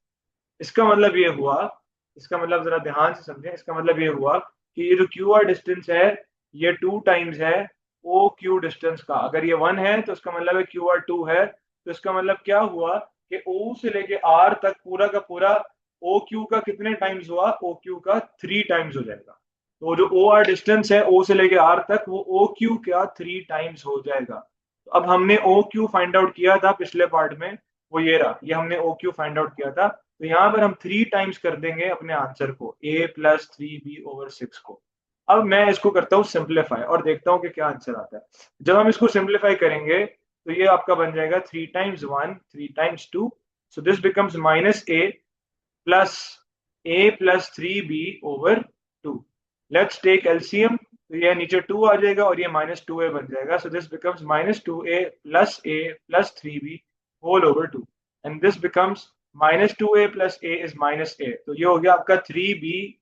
इसका मतलब ये हुआ, इसका मतलब जरा ध्यान से समझें, इसका मतलब ये हुआ कि ये जो क्यू आर डिस्टेंस है ये 2 टाइम्स है ओ क्यू डिस्टेंस का। अगर ये 1 है तो इसका मतलब है क्यू आर 2 है, तो इसका मतलब क्या हुआ कि ओ से लेके आर तक पूरा का पूरा ओ क्यू का कितने टाइम्स हुआ, ओ क्यू का 3 टाइम्स हो जाएगा। तो जो ओ आर डिस्टेंस है ओ से लेके आर तक वो ओ क्यू का 3 टाइम्स हो जाएगा। तो अब हमने ओ क्यू फाइंड आउट किया था पिछले पार्ट में, वो ये रहा, ये हमने ओ क्यू फाइंड आउट किया था। तो यहाँ पर हम 3 टाइम्स कर देंगे अपने आंसर को, a प्लस 3b/6 को। अब मैं इसको करता हूँ सिंप्लीफाई और देखता हूँ कि क्या आंसर आता है। जब हम इसको सिंप्लीफाई करेंगे तो ये आपका बन जाएगा 3 times 1 3 times 2, so this becomes minus plus a plus 3b/2। Let's take LCM, तो ये नीचे 2 आ जाएगा और ये -2a बन जाएगा, सो this becomes -2a plus a plus 3b/2 and this becomes -2a plus a is -a। तो ये हो गया आपका 3b-a,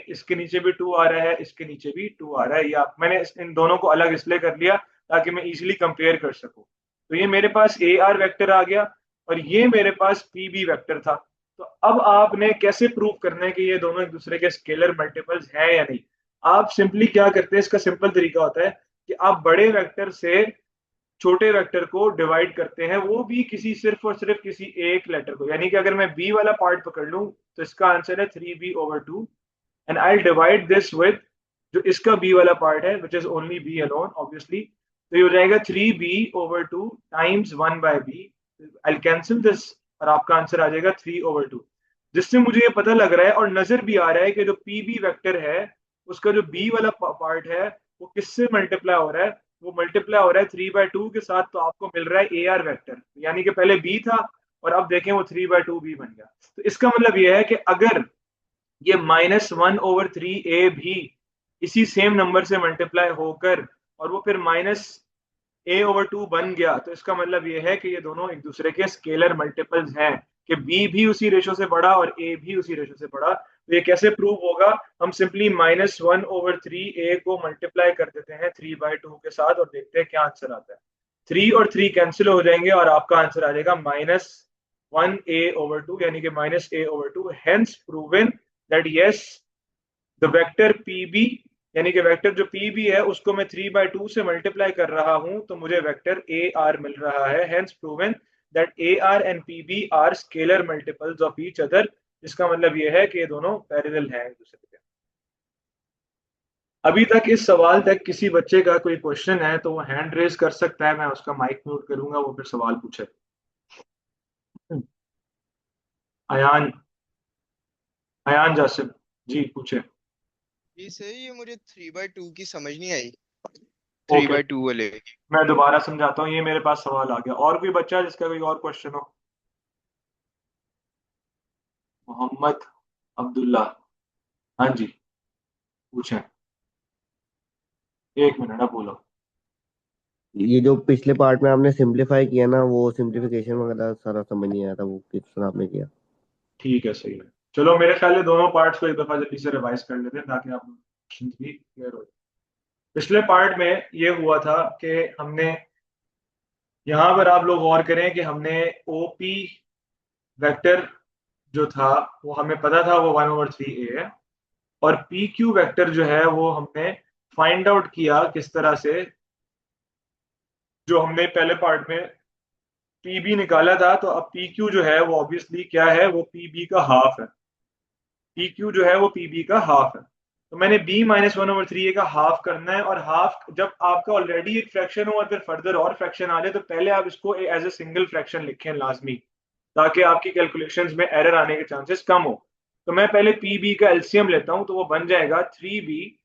इसके नीचे भी 2 आ रहा है, इसके नीचे भी 2 आ रहा है। ये मैंने इन दोनों को अलग इसलिए कर लिया ताकि मैं इजीली कंपेयर कर सकूं। तो ये मेरे पास ए आर वेक्टर आ गया और ये मेरे पास पी बी वेक्टर था। तो अब आपने कैसे प्रूव करना है कि ये दोनों एक दूसरे के स्केलर मल्टीपल्स हैं या नहीं? आप सिंपली क्या करते हैं, इसका सिंपल तरीका होता है कि आप बड़े वेक्टर से छोटे वेक्टर को डिवाइड करते हैं, वो भी किसी सिर्फ और सिर्फ किसी एक लेटर को। यानी कि अगर मैं बी वाला पार्ट पकड़ लूं तो इसका आंसर है 3b/2 and I divide this with जो इसका बी वाला पार्ट है which is only B alone obviously. तो ये हो जाएगा 3b/2 times 1/b। I cancel this और आपका आंसर आ जाएगा 3/2, जिससे मुझे ये पता लग रहा है और नजर भी आ रहा है कि जो पी बी वेक्टर है उसका जो बी वाला पार्ट है वो किससे मल्टीप्लाई हो रहा है, वो मल्टीप्लाई हो रहा है 3/2 के साथ। तो आपको मिल रहा है ए आर वेक्टर, यानी कि पहले बी था और अब देखें वो 3/2 बी बन गया। तो इसका मतलब ये है कि अगर ये -1/3a भी इसी सेम नंबर से मल्टीप्लाई होकर और वो फिर a/2 बन गया तो इसका मतलब ये है कि ये दोनों एक दूसरे के स्केलर मल्टीपल्स हैं, कि b भी उसी रेशो से बड़ा और a भी उसी रेशो से बड़ा। तो ये कैसे प्रूव होगा? हम सिंपली -1/3 a को मल्टीप्लाई कर देते हैं 3/2 के साथ और देखते हैं क्या आंसर आता है। 3 और 3 कैंसिल हो जाएंगे और आपका आंसर आ जाएगा -1a/2, यानी कि -a/2। Hence proven that yes the vector P B, यानी कि वेक्टर जो पी बी है उसको मैं 3/2 से मल्टीप्लाई कर रहा हूं तो मुझे वेक्टर ए आर मिल रहा है। Hence proven that A R and P B are scalar multiples of each other. इसका मतलब यह है कि ये दोनों पैरेलल हैं एक दूसरे के। अभी तक इस सवाल तक किसी बच्चे का कोई क्वेश्चन है तो वो हैंड रेज कर सकता है, मैं उसका माइक म्यूट करूंगा, वो फिर सवाल पूछे। अयान, अयान जासिम जी पूछे। जी सर, ये मुझे 3/2 की समझ नहीं आई। थ्री ओके, बाई टू वाले। मैं दोबारा समझाता हूँ, ये मेरे पास सवाल आ गया। और कोई बच्चा जिसका कोई और क्वेश्चन हो? मोहम्मद अब्दुल्ला, हाँ जी पूछें। 1 मिनट, अब बोलो। ये जो पिछले पार्ट में आपने सिंपलीफाई किया ना, वो सिंपलीफिकेशन वगैरह सारा समझ नहीं आया था, वो किस तरह आपने किया। ठीक है, सही है। चलो मेरे ख्याल में दोनों पार्ट्स को एक दफा जल्दी से रिवाइज कर लेते हैं ताकि आप क्वेश्चन भी क्लियर हो जाए। पिछले पार्ट में ये हुआ था कि हमने, यहाँ पर आप लोग गौर करें कि हमने ओपी वेक्टर जो था वो हमें पता था वो 1/3 है, और पी क्यू वेक्टर जो है वो हमने फाइंड आउट किया किस तरह से, जो हमने पहले पार्ट में पी बी निकाला था। तो अब पी क्यू जो है वो ऑब्वियसली क्या है, वो पी बी का हाफ है। पी क्यू जो है वो पी बी का हाफ है। तो मैंने बी -1/3 का हाफ करना है, और हाफ जब आपका ऑलरेडी एक फ्रैक्शन हो और फिर फर्दर और फ्रैक्शन आ जाए तो पहले आप इसको एज ए सिंगल फ्रैक्शन लिखें लाजमी, ताकि आपकी कैलकुलेशंस में एरर आने के चांसेस कम हो। तो मैं पहले पी बी का एलसीएम लेता हूं, तो वो बन जाएगा 3b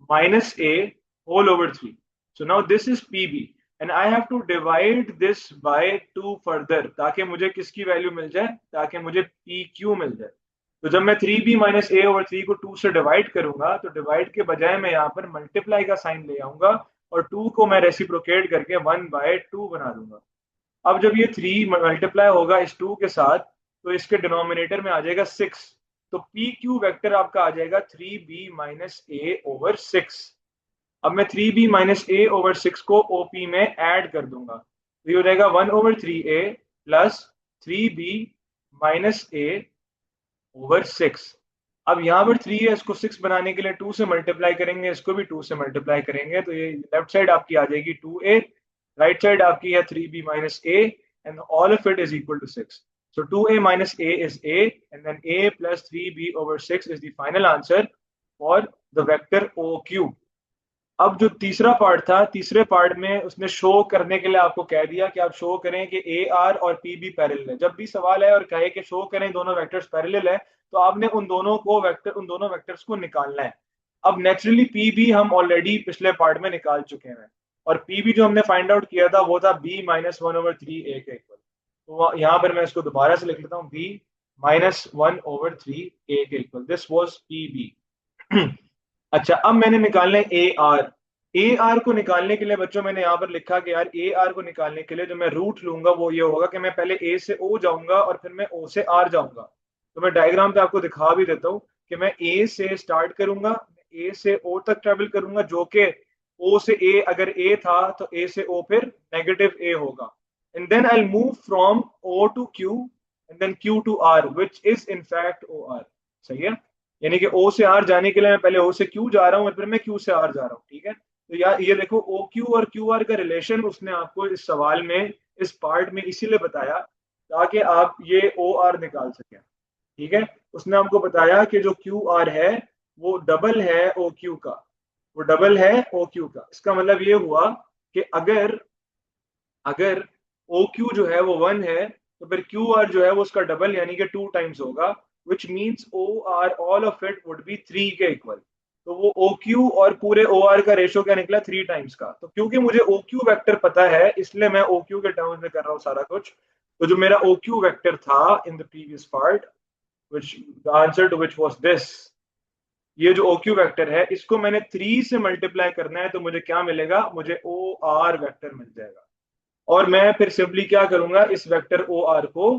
-a whole over 3. So now this is PB and I have to divide this by 2 further, ताकि मुझे किसकी वैल्यू मिल जाए, ताकि मुझे PQ मिल जाए। तो जब मैं 3b-a/3 को 2 से डिवाइड करूंगा तो डिवाइड के बजाय मैं यहाँ पर मल्टीप्लाई का साइन ले आऊंगा और 2 को मैं रेसिप्रोकेट करके 1/2 बना दूंगा। अब जब ये 3 मल्टीप्लाई होगा इस 2 के साथ तो इसके डिनोमिनेटर में आ जाएगा 6। तो पी क्यू वैक्टर आपका आ जाएगा 3b-a/6। अब मैं 3b-a/6 को ओपी में ऐड कर दूंगा तो ये हो जाएगा 1/3a प्लस 3b-a/6। अब यहाँ पर 3 है, इसको 6 बनाने के लिए 2 से मल्टीप्लाई करेंगे, इसको भी 2 से मल्टीप्लाई करेंगे, तो ये लेफ्ट साइड आपकी आ जाएगी 2a, राइट साइड आपकी है 3b-a, and all of it is equal to 6। So 2a-a is a, and then a plus 3b/6 is the final answer for the vector OQ. अब जो तीसरा पार्ट था, तीसरे part में उसने शो करने के लिए आपको कह दिया कि आप शो करें कि ए आर और पी बी पैरेलल है। जब भी सवाल है और कहे कि शो करें दोनों वेक्टर्स पैरेलल है तो आपने उन दोनों वेक्टर्स को निकालना है। अब नेचुरली पी बी हम ऑलरेडी पिछले पार्ट में निकाल चुके हैं, और पी बी जो हमने फाइंड आउट किया था वो था बी -1/3 a के इक्वल। तो यहाँ पर मैं इसको दोबारा से लिख लेता हूँ, बी -1/3 a के equal, this was P B. अच्छा, अब मैंने निकालना है ए आर। ए आर को निकालने के लिए बच्चों मैंने यहाँ पर लिखा कि यार ए आर को निकालने के लिए जो मैं रूट लूंगा वो ये होगा कि मैं पहले ए से ओ जाऊंगा और फिर मैं ओ से आर जाऊंगा। तो मैं डायग्राम पे आपको दिखा भी देता हूँ कि मैं ए से स्टार्ट करूंगा, ए से ओ तक ट्रेवल करूंगा, जो कि ओ से ए अगर ए था तो ए से ओ फिर नेगेटिव ए होगा, and then I move from O to Q and then Q to R which is in fact O R. सही है, यानी कि ओ से आर जाने के लिए मैं पहले ओ से क्यू जा रहा हूँ और फिर मैं क्यू से आर जा रहा हूँ। ठीक है, तो यार ये देखो ओ क्यू और क्यू आर का रिलेशन उसने आपको इस सवाल में, इस पार्ट में इसीलिए बताया ताकि आप ये ओ आर निकाल सकें। ठीक है, उसने आपको बताया कि जो क्यू आर है वो डबल है ओ क्यू का, वो डबल है ओ क्यू का। इसका मतलब ये हुआ कि अगर अगर ओ क्यू जो है वो 1 है तो फिर क्यू आर जो है वो उसका डबल यानी कि 2 टाइम्स होगा, which means O R all of it would be 3 के इक्वल। तो वो ओ क्यू और पूरे ओ आर का रेशो क्या निकला, 3 टाइम्स का। तो क्योंकि मुझे ओ क्यू वैक्टर पता है इसलिए मैं ओ क्यू के टर्म्स में कर रहा हूँ सारा कुछ। तो जो मेरा ओ क्यू वैक्टर था in the previous part, which the answer to which was this, ये जो OQ वेक्टर है इसको मैंने 3 से मल्टीप्लाई करना है, तो मुझे क्या मिलेगा, मुझे OR वेक्टर मिल जाएगा। और मैं फिर सिंपली क्या करूंगा, इस वेक्टर OR को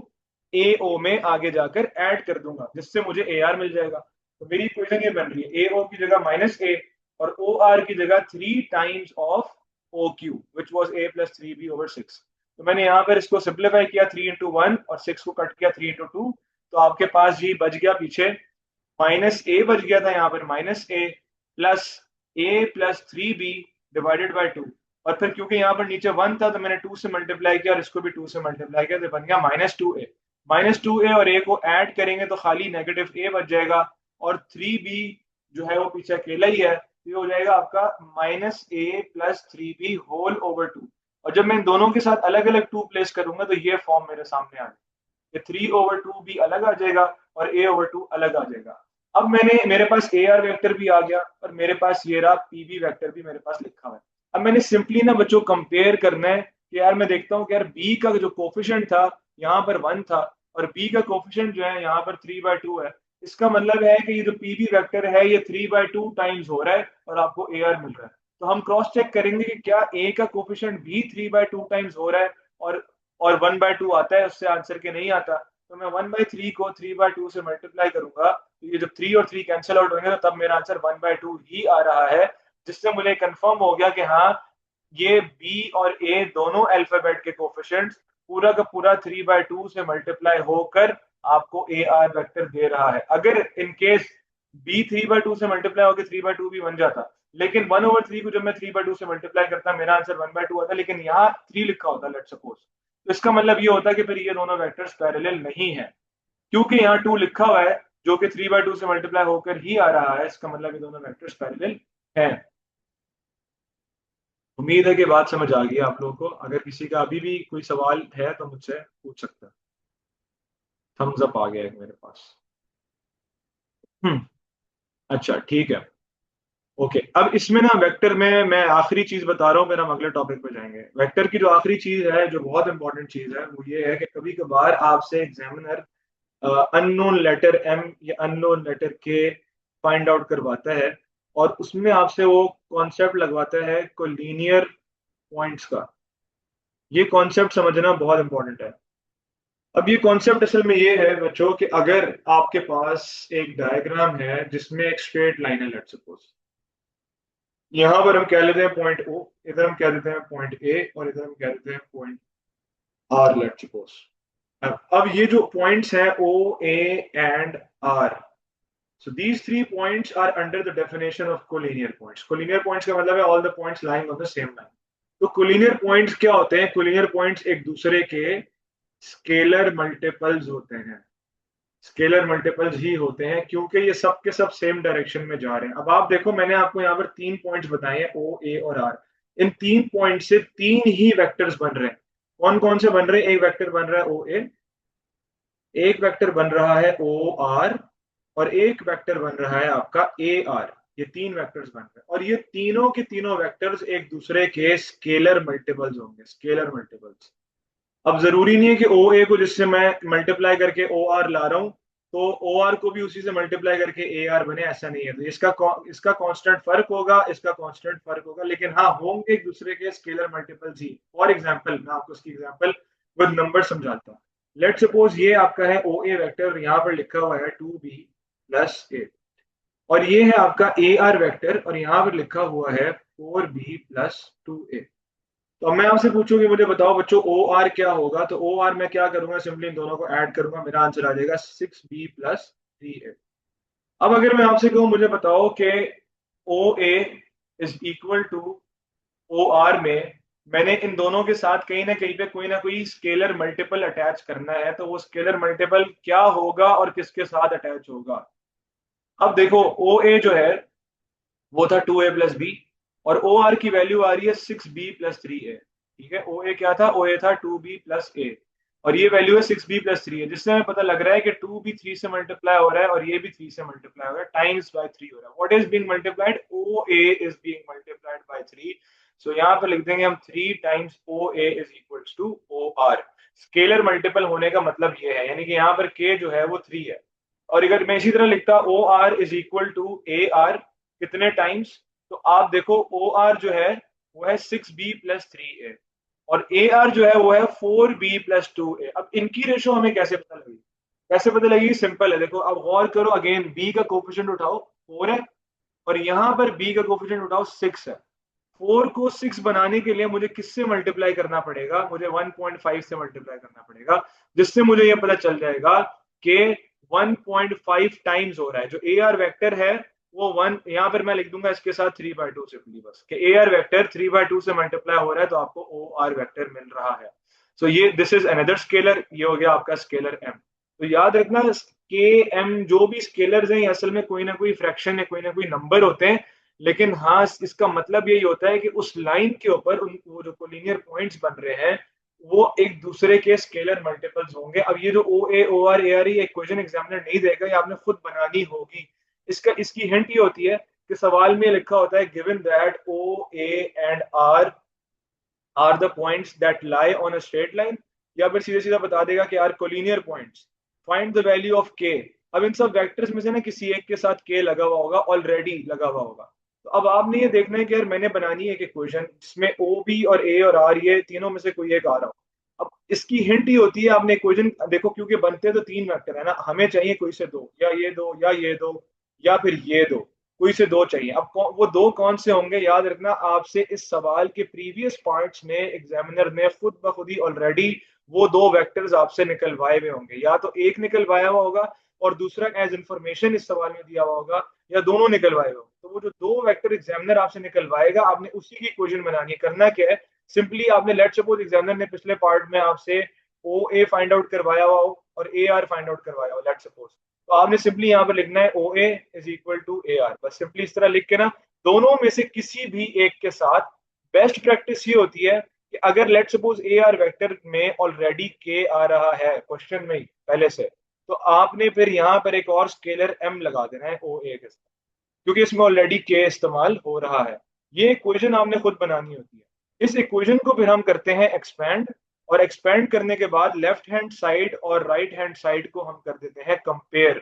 AO में आगे जाकर ऐड कर दूंगा, जिससे मुझे AR मिल जाएगा। तो मेरी इक्वेशन ये बन रही है, AO की जगह -A और OR की जगह 3 times of OQ which was A + 3B/6। तो मैंने यहाँ पर इसको सिंप्लीफाई किया, 3 × 1 और 6 को कट किया 3 × 2, तो आपके पास जी बच गया पीछे -A बच गया था यहाँ पर, -A plus A + 3B divided by 2। और फिर क्योंकि यहाँ पर नीचे 1 था तो मैंने 2 से मल्टीप्लाई किया और इसको भी 2 से मल्टीप्लाई किया, तो बन गया -2A। -2A और A को ऐड करेंगे तो खाली -A बच जाएगा, और 3B जो है वो पीछे अकेला ही है, तो ये हो जाएगा आपका -A + 3B होल ओवर 2। और जब मैं इन दोनों के साथ अलग अलग 2 प्लेस करूंगा तो ये फॉर्म मेरे सामने आ जाएगा, 3/2 भी अलग आ जाएगा और A/2 अलग आ जाएगा। अब मेरे पास AR वेक्टर भी आ गया और मेरे पास ये रहा PB वेक्टर भी मेरे पास लिखा हुआ है। अब मैंने सिंपली ना बच्चों कंपेयर करना है कि यार मैं देखता हूँ कि यार B का जो कोफिशिएंट था यहाँ पर 1 था और B का कोफिशिएंट जो है यहाँ पर 3/2 है। इसका मतलब है कि ये जो PB वेक्टर है ये 3/2 टाइम्स हो रहा है और आपको AR मिल रहा है। तो हम क्रॉस चेक करेंगे कि क्या A का कोफिशिएंट भी 3/2 टाइम्स हो रहा है और 1/2 आता है, उससे आंसर के नहीं आता। तो मैं 1/3 को 3/2 से मल्टीप्लाई करूंगा, तो ये जब 3 और 3 कैंसिल आउट होंगे तो तब मेरा आंसर 1/2 ही आ रहा है, जिससे मुझे कंफर्म हो गया कि हाँ ये बी और ए दोनों अल्फाबेट के कोफिशिएंट्स पूरा का पूरा 3/2 से मल्टीप्लाई होकर आपको AR वेक्टर दे रहा है। अगर इन केस बी 3/2 से मल्टीप्लाई होकर 3/2 भी बन जाता, लेकिन 1/3 को जब मैं 3/2 से मल्टीप्लाई करता मेरा आंसर 1/2 आता, लेकिन यहाँ 3 लिखा होता लेट्स सपोज, तो इसका मतलब ये होता कि फिर ये दोनों वेक्टर्स पैरेलल नहीं है। क्योंकि यहाँ 2 लिखा हुआ है जो कि 3/2 से मल्टीप्लाई होकर ही आ रहा है, इसका मतलब ये दोनों वेक्टर्स पैरेलल हैं। उम्मीद है कि बात समझ आ गई आप लोगों को। अगर किसी का अभी भी कोई सवाल है तो मुझसे पूछ सकता है। थम्स अप आ गया है मेरे पास। हम्म। अच्छा ठीक है। ओके, अब इसमें ना वेक्टर में मैं आखिरी चीज बता रहा हूँ, फिर हम अगले टॉपिक पे जाएंगे। वेक्टर की जो आखिरी चीज है, जो बहुत इंपॉर्टेंट चीज है, वो ये है कि कभी कभार आपसे एग्जामिनर अननोन लेटर M या unknown letter K find out करवाता है और उसमें आपसे वो कॉन्सेप्ट लगवाता है कोलिनियर पॉइंट्स का। ये कॉन्सेप्ट समझना बहुत इंपॉर्टेंट है। अब ये कॉन्सेप्ट असल में ये है बच्चों कि अगर आपके पास एक डायग्राम है जिसमें एक स्ट्रेट लाइन है, लेट्स सपोज यहां पर हम कह लेते हैं पॉइंट O, इधर हम कह देते हैं पॉइंट A और इधर हम कह देते हैं पॉइंट R, लेट्स सपोज। अब ये जो पॉइंट्स हैं O, A and R, so these 3 points are under the definition of collinear points. Collinear points का मतलब है all the points lying on the same line. तो collinear points क्या होते हैं? collinear points एक दूसरे के स्केलर मल्टीपल्स होते हैं। स्केलर मल्टीपल्स ही होते हैं क्योंकि ये सब के सब सेम डायरेक्शन में जा रहे हैं। अब आप देखो मैंने आपको यहाँ पर 3 पॉइंट्स बताए हैं O, A और R। इन 3 पॉइंट से 3 ही वेक्टर्स बन रहे हैं। कौन कौन से बन रहे हैं? एक वेक्टर बन रहा है OA, एक वेक्टर बन रहा है OR और एक वेक्टर बन रहा है आपका AR। ये 3 वेक्टर्स बन रहे हैं और ये तीनों के तीनों वेक्टर्स एक दूसरे के स्केलर मल्टीपल्स होंगे, स्केलर मल्टीपल्स। अब जरूरी नहीं है कि OA को जिससे मैं मल्टीप्लाई करके OR ला रहा हूं तो OR को भी उसी से मल्टीप्लाई करके AR बने, ऐसा नहीं है। तो इसका कांस्टेंट फर्क होगा, इसका कांस्टेंट फर्क होगा, लेकिन हाँ होंगे एक दूसरे के scalar multiples he. For example मैं आपको इसकी एग्जांपल विद नंबर समझाता हूँ। लेट सपोज ये आपका है OA वेक्टर, यहाँ पर लिखा हुआ है 2B + 8 और ये है आपका AR वेक्टर और यहाँ पर लिखा हुआ है 4B + 2A। तो अब मैं आपसे पूछूं कि मुझे बताओ बच्चों OR क्या होगा, तो OR मैं क्या करूंगा, सिंपली इन दोनों को ऐड करूंगा, मेरा आंसर आ जाएगा 6B + 3A। अब अगर मैं आपसे कहूं मुझे बताओ कि OA is equal to OR में मैंने इन दोनों के साथ कहीं ना कोई स्केलर मल्टीपल अटैच करना है, तो वो स्केलर मल्टीपल क्या होगा और किसके साथ अटैच होगा। अब देखो OA जो है वो था 2A + B और OR की वैल्यू आ रही है 6B + 3A। ठीक है, OA क्या था? OA था 2B + A और ये वैल्यू है 6B + 3A, जिससे हमें पता लग रहा है कि 2B 3 से मल्टीप्लाई हो रहा है और ये भी 3 से मल्टीप्लाई हो रहा है, टाइम्स बाय 3 हो रहा है। What is being multiplied? OA is being multiplied by 3। So यहाँ पर लिख देंगे हम 3 times OA is equals to OR। Scalar multiple होने का मतलब ये है, यानी कि यहाँ पर K जो है वो 3 है। और अगर मैं इसी तरह लिखता O R is equal to A R कितने टाइम्स, तो आप देखो ओ आर जो है वो है 6b+3a और ए आर जो है वो है 4b+2a। अब इनकी रेशो हमें कैसे पता लगेगी? कैसे पता लगेगी? सिंपल है, देखो अब गौर करो, अगेन बी का कोफिशिएंट उठाओ 4 है और यहां पर बी का कोफिशिएंट उठाओ 6 है। 4 को 6 बनाने के लिए मुझे किससे मल्टीप्लाई करना पड़ेगा? मुझे 1.5 से मल्टीप्लाई करना पड़ेगा, जिससे मुझे यह पता चल जाएगा कि 1.5 टाइम्स हो रहा है। जो ए आर वैक्टर है वो 1, यहां पर मैं लिख दूंगा इसके साथ 3/2 सिंपली, बस कि ए आर वैक्टर 3/2 से मल्टीप्लाई हो रहा है तो आपको ओ आर वैक्टर मिल रहा है। सो ये दिस इज अनदर स्केलर, ये हो गया आपका स्केलर एम। तो याद रखना के एम जो भी स्केलर्स हैं असल में कोई ना कोई फ्रैक्शन या कोई ना कोई नंबर होते हैं, लेकिन हाँ इसका मतलब यही होता है कि उस लाइन के ऊपर उन वो जो कोलिनियर पॉइंट्स बन रहे हैं वो एक दूसरे के स्केलर मल्टीपल्स होंगे। अब ये जो ओ आर ए आर ये इक्वेशन एग्जामिनर नहीं देगा, ये आपने खुद बनानी होगी। इसकी हिंट ये होती है कि सवाल में लिखा होता है given that O A and R the points that lie on a straight line, या फिर सीधे सीधा बता देगा कि are collinear points, find the value of K. अब इन सब वेक्टर्स में से ना किसी एक के साथ के लगा हुआ होगा, ऑलरेडी लगा हुआ होगा। तो अब आपने ये देखना है कि यार मैंने बनानी है एक इक्वेशन जिसमें ओ बी और ए और आर ये तीनों में से कोई एक आ रहा हो। अब इसकी हिंट ही होती है, आपने इक्वेशन देखो क्योंकि बनते तो तीन वेक्टर है ना, हमें चाहिए कोई से दो, या ये दो या ये दो या फिर ये दो, कोई से दो चाहिए। अब वो दो कौन से होंगे? याद रखना आपसे इस सवाल के प्रीवियस पार्ट्स में एग्जामिनर ने खुद ब खुद ही ऑलरेडी वो दो वेक्टर्स आपसे निकलवाए हुए होंगे, या तो एक निकलवाया हुआ होगा और दूसरा एज इंफॉर्मेशन इस सवाल में दिया हुआ होगा, या दोनों निकलवाए हुए। तो वो जो दो वेक्टर एग्जामिनर आपसे निकलवाएगा आपने उसी की इक्वेशन बनानी है। करना क्या है? सिंपली आपने, लेट सपोज एग्जामिनर ने पिछले पार्ट में आपसे ओ ए फाइंड आउट करवाया हुआ हो और ए आर फाइंड आउट करवाया हो, लेट सपोज, तो आपने सिंपली यहाँ पर लिखना है O A is equal to A R, बस सिंपली इस तरह लिख के ना दोनों में से किसी भी एक के साथ। बेस्ट प्रैक्टिस ये होती है कि अगर लेट सपोज ए आर वेक्टर में ऑलरेडी के आ रहा है क्वेश्चन में ही पहले से, तो आपने फिर यहाँ पर एक और स्केलर एम लगा देना है ओ ए के साथ, क्योंकि इसमें ऑलरेडी के इस्तेमाल हो रहा है। ये इक्वेशन आपने खुद बनानी होती है। इस इक्वेशन को फिर हम करते हैं एक्सपैंड, और एक्सपैंड करने के बाद लेफ्ट हैंड साइड और राइट हैंड साइड को हम कर देते हैं कंपेयर।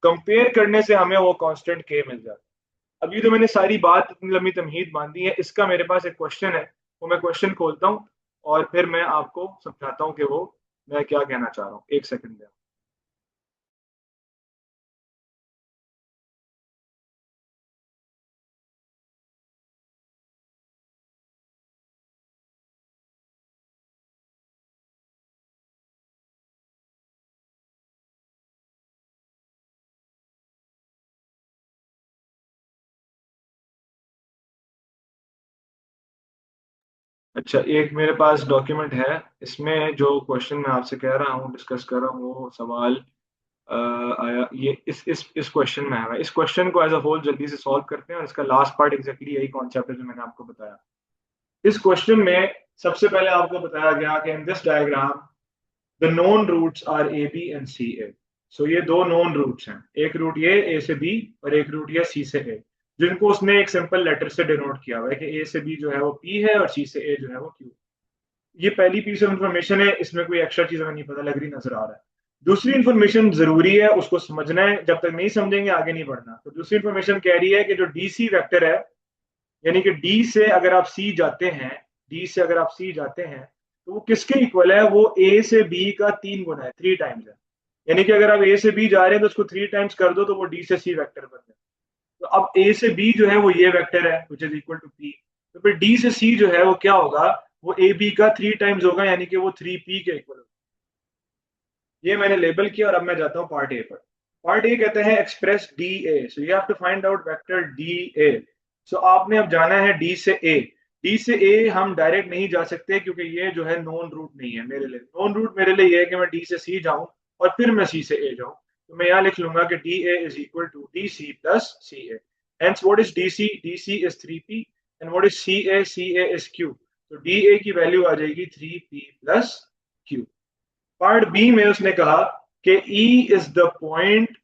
कंपेयर करने से हमें वो कांस्टेंट के मिल जाता है। अब ये तो मैंने सारी बात इतनी लंबी तमहीद बांधी है, इसका मेरे पास एक क्वेश्चन है, वो मैं क्वेश्चन खोलता हूँ और फिर मैं आपको समझाता हूँ कि वो मैं क्या कहना चाह रहा हूँ। एक सेकंड में। अच्छा, एक मेरे पास डॉक्यूमेंट है, इसमें जो क्वेश्चन मैं आपसे कह रहा हूँ, डिस्कस कर रहा हूँ, वो सवाल आया, ये इस क्वेश्चन में आया है। इस क्वेश्चन को एज अ होल जल्दी से सॉल्व करते हैं और इसका लास्ट पार्ट एग्जैक्टली यही कॉन्सेप्ट है जो मैंने आपको बताया। इस क्वेश्चन में सबसे पहले आपको बताया गया कि in this diagram the known routes are A B and C A. So ये दो नोन रूट्स हैं, एक रूट ये ए से बी और एक रूट ये सी से ए, जिनको उसने एक सिंपल लेटर से डिनोट किया हुआ है कि ए से बी जो है वो पी है और सी से ए जो है वो क्यू। ये पहली पीस ऑफ इंफॉर्मेशन है, इसमें कोई एक्स्ट्रा चीज हमें नहीं पता लग रही, नजर आ रहा है। दूसरी इंफॉर्मेशन जरूरी है, उसको समझना है, जब तक नहीं समझेंगे आगे नहीं बढ़ना। तो दूसरी इंफॉर्मेशन कह रही है कि जो डी सी वैक्टर है, यानी कि डी से अगर आप सी जाते हैं, डी से अगर आप सी जाते हैं तो वो किसके इक्वल है? वो ए से बी का 3 गुना है, 3 टाइम्स है। यानी कि अगर आप ए से बी जा रहे हैं तो उसको 3 टाइम्स कर दो तो वो डी से सी वेक्टर बन जाए। तो अब ए से बी जो है वो ये वेक्टर है which is equal to P, तो फिर डी से सी जो है वो क्या होगा? वो ए बी का 3 टाइम्स होगा, यानी कि वो 3p के इक्वल होगा। ये मैंने लेबल किया और अब मैं जाता हूँ पार्ट ए पर। पार्ट ए कहते हैं express D A, so you have to find out vector D A. So आपने अब जाना है डी से ए। डी से ए हम डायरेक्ट नहीं जा सकते क्योंकि ये जो है नोन रूट नहीं है मेरे लिए। नोन रूट मेरे लिए ये है कि मैं डी से सी जाऊं और फिर मैं सी से ए जाऊं। तो मैं यहाँ लिख लूंगा कि D A is equal to D C plus C A. Hence what is D C? D C is 3p and what is C A? C A is q। तो डी ए की वैल्यू आ जाएगी 3p plus q। Part B में उसने कहा कि E is the point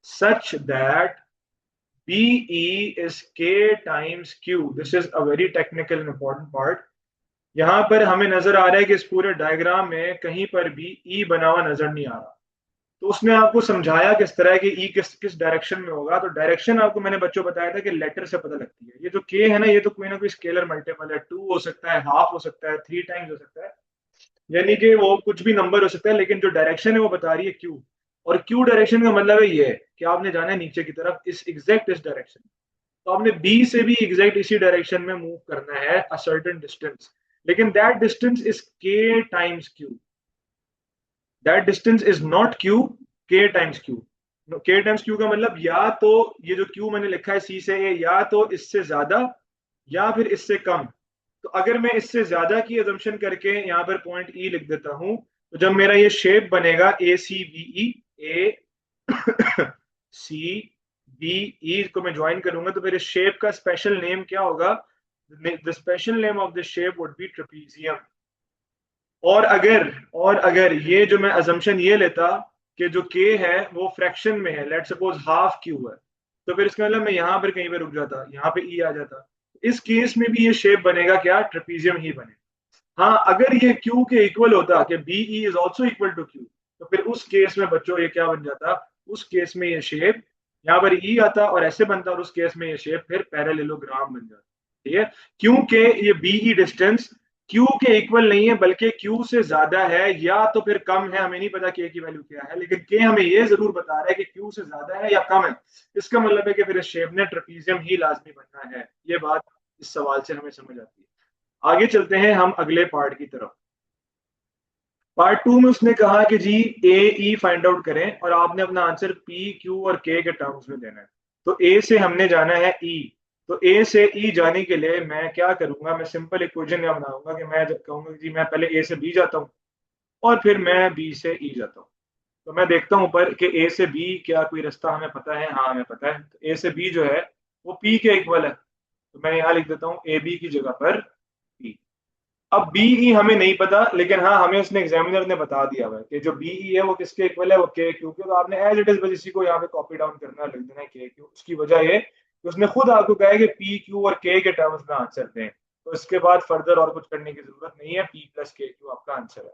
such that BE is K times Q। This is a very technical important part. यहां पर हमें नजर आ रहा है कि इस पूरे डायग्राम में कहीं पर भी E बना हुआ नजर नहीं आ रहा। तो उसने आपको समझाया किस तरह कि ई किस किस डायरेक्शन में होगा। तो डायरेक्शन आपको मैंने बच्चों बताया था कि लेटर से पता लगती है। ये जो के है ना, ये तो कोई ना कोई स्केलर मल्टीपल है, 2 हो सकता है, हाफ हो सकता है, 3 टाइम्स हो सकता है, यानी कि वो कुछ भी नंबर हो सकता है, लेकिन जो डायरेक्शन है वो बता रही है क्यू। और क्यू डायरेक्शन का मतलब है ये कि आपने जाना है नीचे की तरफ, इस एग्जैक्ट इस डायरेक्शन। तो आपने बी से भी एग्जैक्ट इसी डायरेक्शन में मूव करना है अ सर्टेन डिस्टेंस, लेकिन दैट डिस्टेंस इज के times Q. That distance is not Q, के टाइम्स क्यू। के टाइम्स क्यू का मतलब या तो ये जो क्यू मैंने लिखा है सी से ए, या तो इससे ज्यादा या फिर इससे कम। तो अगर मैं इससे ज्यादा की अजम्पशन करके यहाँ पर पॉइंट ई लिख देता हूं, तो जब मेरा ये शेप बनेगा ए सी बी ई, ए सी बी ई को मैं ज्वाइन करूंगा, तो मेरे शेप का स्पेशल नेम क्या होगा? The special name of the shape would be trapezium. और अगर ये जो मैं अजम्पशन ये लेता कि जो के है वो फ्रैक्शन में है, लेट सपोज हाफ क्यू है, तो फिर इसका मतलब मैं यहाँ पर कहीं पे रुक जाता, यहाँ पे ई आ जाता। इस केस में भी ये शेप बनेगा क्या? ट्रेपीजियम ही बनेगा। हाँ, अगर ये क्यू के इक्वल होता कि B E is also equal to Q, तो फिर उस केस में बच्चों ये क्या बन जाता? उस केस में ये शेप यहाँ पर ई आता और ऐसे बनता, और उस केस में ये शेप फिर पैरेललोग्राम बन जाता। ठीक है, क्योंकि ये बीई डिस्टेंस क्यू के इक्वल नहीं है बल्कि क्यू से ज्यादा है या तो फिर कम है। हमें नहीं पता के की वैल्यू क्या है, लेकिन के हमें ये जरूर बता रहा है कि क्यू से ज्यादा है या कम है। इसका मतलब है कि फिर इस शेप ने ट्रेपीजियम ही लाजमी बनना है। ये बात इस सवाल से हमें समझ आती है। आगे चलते हैं हम अगले पार्ट की तरफ। पार्ट 2 में उसने कहा कि जी ए ई फाइंड आउट करें और आपने अपना आंसर पी क्यू और के टर्म्स में देना है। तो ए से हमने जाना है ई। तो ए से ई जाने के लिए मैं क्या करूंगा? मैं सिंपल इक्वेशन यह बनाऊंगा कि मैं जब कहूंगा कि जी मैं पहले ए से बी जाता हूँ और फिर मैं बी से ई जाता हूँ, तो मैं देखता हूँ ऊपर कि ए से बी क्या कोई रास्ता हमें पता है? हाँ, हमें पता है। तो ए से बी जो है वो पी के इक्वल है, तो मैं यहाँ लिख देता हूँ ए बी की जगह पर पी। अब बीई हमें नहीं पता, लेकिन हाँ हमें उसने एग्जामिनर ने बता दिया हुआ है कि जो बीई है वो किसके इक्वल है? वो के क्यू के। तो आपने एज इट इज बस इसी को यहाँ पे कॉपी डाउन करना है, लिख देना है के क्यू। उसकी वजह ये कि उसने खुद आपको कहा है कि पी क्यू और के टर्म्स में आंसर दें, तो इसके बाद फर्दर और कुछ करने की जरूरत नहीं है। पी प्लस के क्यू आपका आंसर है।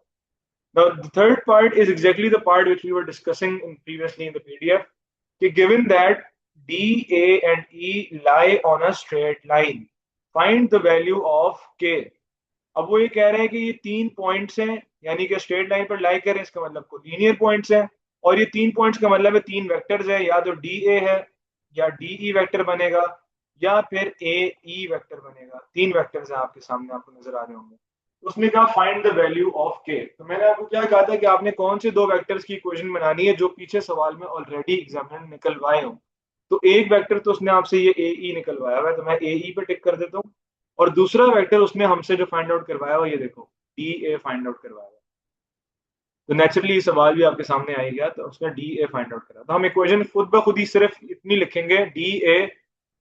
Now, the third part is exactly the part which we were discussing previously in the PDF. कि given that D, A and E lie on a straight line, find the value of K. अब वो ये कह रहे हैं कि ये 3 points हैं, यानी कि स्ट्रेट लाइन पर लाई करें, इसका मतलब को लीनियर पॉइंट्स हैं। और ये 3 पॉइंट्स का मतलब है 3 वेक्टर्स है, या तो डी ए है या डी ई वेक्टर बनेगा या फिर ए ई वेक्टर बनेगा। 3 वेक्टर्स हैं आपके सामने, आपको नजर आ रहे होंगे। तो उसने कहा फाइंड द वैल्यू ऑफ के। तो मैंने आपको क्या कहा था कि आपने कौन से 2 वेक्टर्स की इक्वेशन बनानी है जो पीछे सवाल में ऑलरेडी एग्जामिनर ने निकलवाए हो। तो एक वेक्टर तो उसने आपसे ये ए ई निकलवाया हुआ है, तो मैं ए ई पे टिक कर देता हूँ। और दूसरा वेक्टर उसने हमसे जो फाइंड आउट करवाया हुआ, ये देखो डी ए फाइंड आउट करवाया हुआ। तो नेचुरली सवाल भी आपके सामने आ गया, तो उसने डी ए फाइंड आउट करा। तो हम इक्वेशन खुद ब खुद ही सिर्फ इतनी लिखेंगे, D A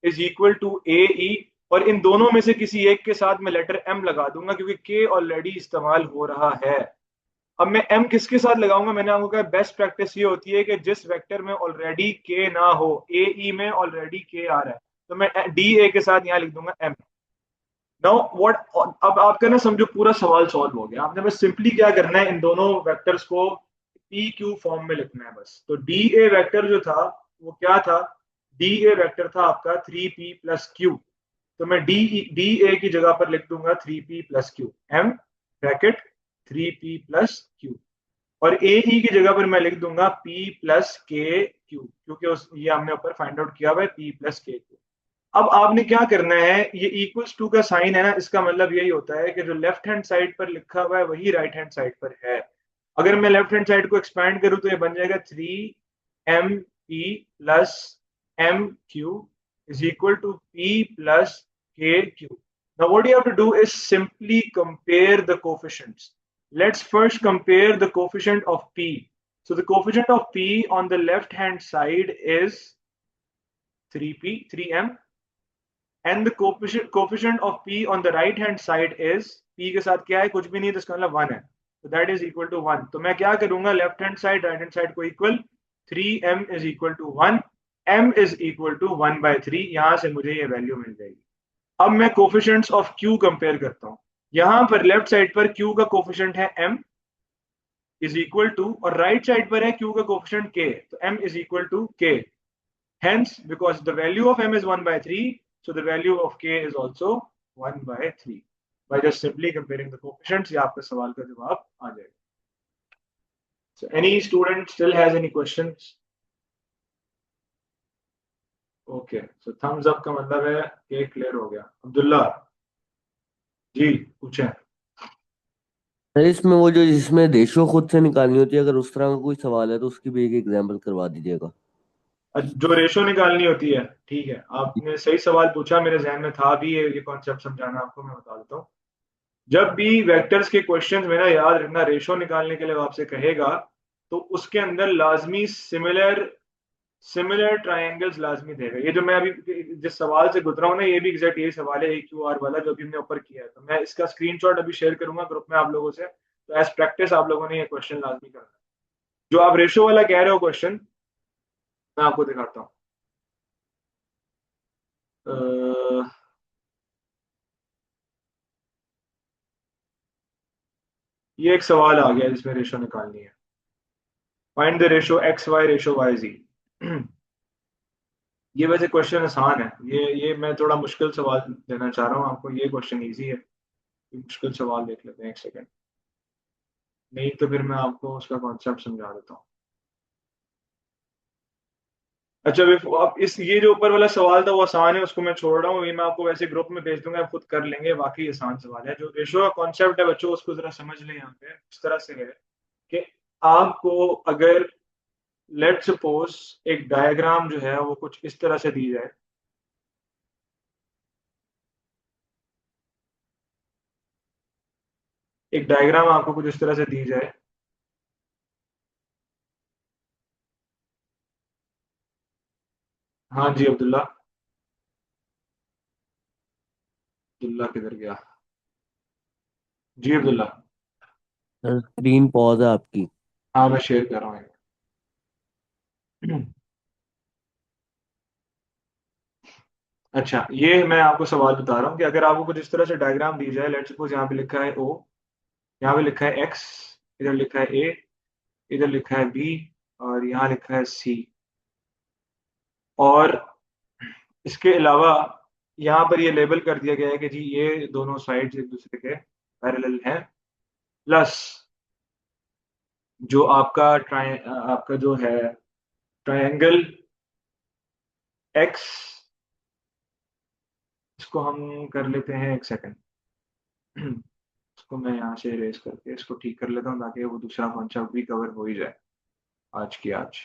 is equal to A E, और इन दोनों में से किसी एक के साथ मैं लेटर एम लगा दूंगा क्योंकि के ऑलरेडी इस्तेमाल हो रहा है। अब मैं एम किसके साथ लगाऊंगा? मैंने आपको कहा बेस्ट प्रैक्टिस ये होती है कि जिस वेक्टर में ऑलरेडी के ना हो, ए ई में ऑलरेडी के आ रहा है, तो मैं डी ए के साथ यहाँ लिख दूंगा एम। नाउ व्हाट, अब आपका ना समझो पूरा सवाल सॉल्व हो गया। आपने बस सिंपली क्या करना है, इन दोनों वेक्टर्स को पी क्यू फॉर्म में लिखना है बस। तो डी ए वेक्टर जो था वो क्या था? डी ए वेक्टर था आपका 3p प्लस क्यू। तो मैं डी ए की जगह पर लिख दूंगा 3p plus Q, M bracket 3p plus Q. और ए ई की जगह पर मैं लिख दूंगा p प्लस के क्यू, क्योंकि ये हमने ऊपर फाइंड आउट किया हुआ है p प्लस के क्यू। अब आपने क्या करना है, ये इक्वल्स टू का साइन है ना, इसका मतलब यही होता है कि जो लेफ्ट हैंड साइड पर लिखा हुआ है वही राइट हैंड साइड पर है। अगर मैं लेफ्ट हैंड साइड को एक्सपैंड करूं तो ये बन जाएगा 3mp plus M Q is equal to p plus K Q. Now what you have to do is simply compare the coefficients. Let's first compare the coefficient of p. So the coefficient of p on the left hand side is 3p, 3m, and the coefficient of p on the right hand side is, p के साथ क्या है? कुछ भी नहीं, तो इसका मतलब 1 है, तो दैट इज इक्वल टू 1। तो मैं क्या करूंगा, left hand side right hand side को equal, 3m is equal to 1, m is equal to 1/3। यहां से मुझे ये वैल्यू मिल जाएगी। अब मैं कोफिशिएंट्स ऑफ q कंपेयर करता हूं। यहां पर लेफ्ट साइड पर q का कोफिशिएंट है m, इज इक्वल टू, और राइट साइड पर है Q का कोफिशिएंट K, तो M is equal to K. Hence, because the value of M is 1 by 3, so the value of K is also 1 by 3. By just simply comparing the coefficients, ये आपके सवाल का जवाब आ जाएगा. So any student still has any questions? Okay, so thumbs up का मतलब है कि क्लियर हो गया. अब्दुल्ला जी पूछें. सर इसमें वो जो जिसमें रेशो खुद से निकालनी होती है, अगर उस तरह का कोई सवाल है तो उसकी भी एक एग्जांपल करवा दीजिएगा। जो रेशो निकालनी होती है, ठीक है, आपने सही सवाल पूछा, मेरे जहन में था भी ये कॉन्सेप्ट समझाना आपको, मैं बता देता हूँ. जब भी वेक्टर्स के क्वेश्चंस में ना, याद रखना, रेशो निकालने के लिए वो आपसे कहेगा तो उसके अंदर लाजमी सिमिलर सिमिलर ट्रायंगल्स लाजमी देगा. ये जो मैं अभी जिस सवाल से गुजरा हूं ना, ये भी एग्जैक्ट यही सवाल है AQR वाला जो अभी हमने ऊपर किया है. तो मैं इसका स्क्रीनशॉट अभी शेयर करूंगा ग्रुप में आप लोगों से. तो एज प्रैक्टिस आप लोगों ने ये क्वेश्चन लाजमी करना है. जो आप रेशो वाला कह रहे हो क्वेश्चन, मैं आपको दिखाता हूँ. ये एक सवाल आ गया जिसमें रेशो निकालनी है. Find the ratio XY ratio YZ. ये वैसे क्वेश्चन आसान है. ये मैं थोड़ा मुश्किल सवाल देना चाह रहा हूँ आपको. ये क्वेश्चन इजी है. मुश्किल सवाल देख लेते हैं, एक सेकंड. नहीं तो फिर मैं आपको उसका कॉन्सेप्ट समझा देता हूँ. अच्छा, अब इस ये जो ऊपर वाला सवाल था वो आसान है, उसको मैं छोड़ रहा हूँ. ये मैं आपको वैसे ग्रुप में भेज दूंगा, आप खुद कर लेंगे. बाकी आसान सवाल है. जो रेशो का कॉन्सेप्ट है बच्चों, उसको जरा समझ लें. यहाँ पे इस तरह से है कि आपको अगर लेट सपोज एक डायग्राम जो है वो कुछ इस तरह से दी जाए. एक डायग्राम आपको कुछ इस तरह से दी जाए. हाँ जी अब्दुल्ला. अब्दुल्ला किधर गया? जी अब्दुल्ला. सर स्क्रीन पॉज है आपकी। हाँ मैं शेयर कर रहा हूँ. अच्छा, ये मैं आपको सवाल बता रहा हूँ कि अगर आपको कुछ इस तरह से डायग्राम दी जाए. लेट सपोज यहाँ पे लिखा है O, यहाँ पे लिखा है X, इधर लिखा है A, इधर लिखा है B, और यहाँ लिखा है C. और इसके अलावा यहाँ पर ये लेबल कर दिया गया है कि जी ये दोनों साइड्स एक दूसरे के पैरेलल हैं. प्लस जो आपका जो है ट्रायंगल X, इसको हम कर लेते हैं, एक सेकंड. इसको मैं यहाँ से इरेज करके इसको ठीक कर लेता हूँ ताकि वो दूसरा कॉन्सेप्ट भी कवर हो ही जाए आज की आज.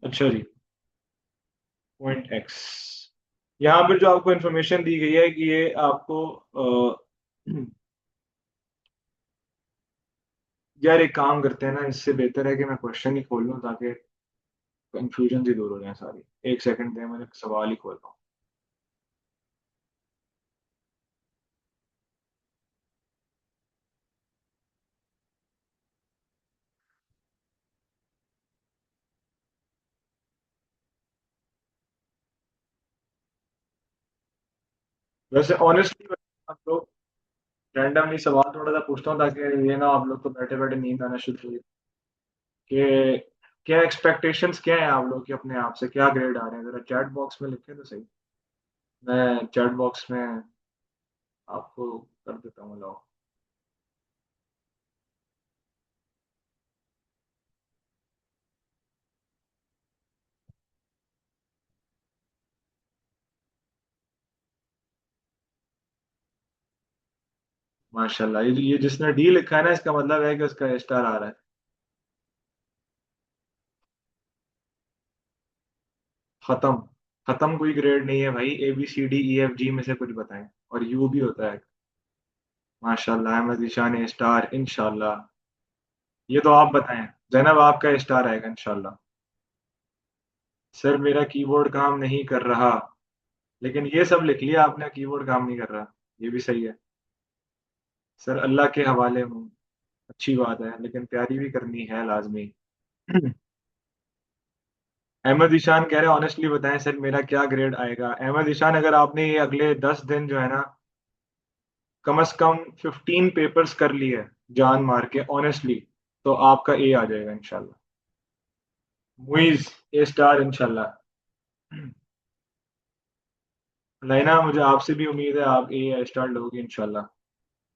अच्छा जी, पॉइंट एक्स. यहाँ पर जो आपको इंफॉर्मेशन दी गई है कि ये आपको यार एक काम करते हैं ना, इससे बेहतर है कि मैं क्वेश्चन ही खोल लूँ ताकि कंफ्यूजन ही दूर हो जाए सारी. एक सेकंड दें, मैंने सवाल ही खोल रहा हूँ. वैसे ऑनेस्टली आप लोग रैंडमली सवाल थोड़ा सा पूछता हूँ ताकि ये ना आप लोग को बैठे बैठे नींद आना शुरू हो जाए कि क्या एक्सपेक्टेशंस क्या है आप लोग की अपने आप से, क्या ग्रेड आ रहे हैं. जरा चैट बॉक्स में लिखें तो सही. मैं चैट बॉक्स में आपको कर देता हूँ अलाउ. माशाल्लाह, ये जिसने डी लिखा है ना, इसका मतलब है कि उसका स्टार आ रहा है. खत्म. खत्म कोई ग्रेड नहीं है भाई. ABCDEFG में से कुछ बताएं. और यू भी होता है. माशाल्लाह, अहमद ईशान स्टार इंशाल्लाह. ये तो आप बताएं. जैनब आपका स्टार आएगा इंशाल्लाह. सर मेरा कीबोर्ड काम नहीं कर रहा. लेकिन ये सब लिख लिया आपने, कीबोर्ड काम नहीं कर रहा। ये भी सही है सर, अल्लाह के हवाले हूँ। अच्छी बात है, लेकिन प्यारी भी करनी है लाजमी। अहमद ईशान कह रहे हैं ऑनेस्टली बताएं सर मेरा क्या ग्रेड आएगा। अहमद ईशान, अगर आपने ये अगले 10 दिन जो है ना, कम से कम 15 पेपर्स कर लिए जान मार के ऑनेस्टली, तो आपका ए आ जाएगा इंशाल्लाह। मुइज ए स्टार इंशाल्लाह। लेना, मुझे आपसे भी उम्मीद है आप ए स्टार लोगे इंशाल्लाह।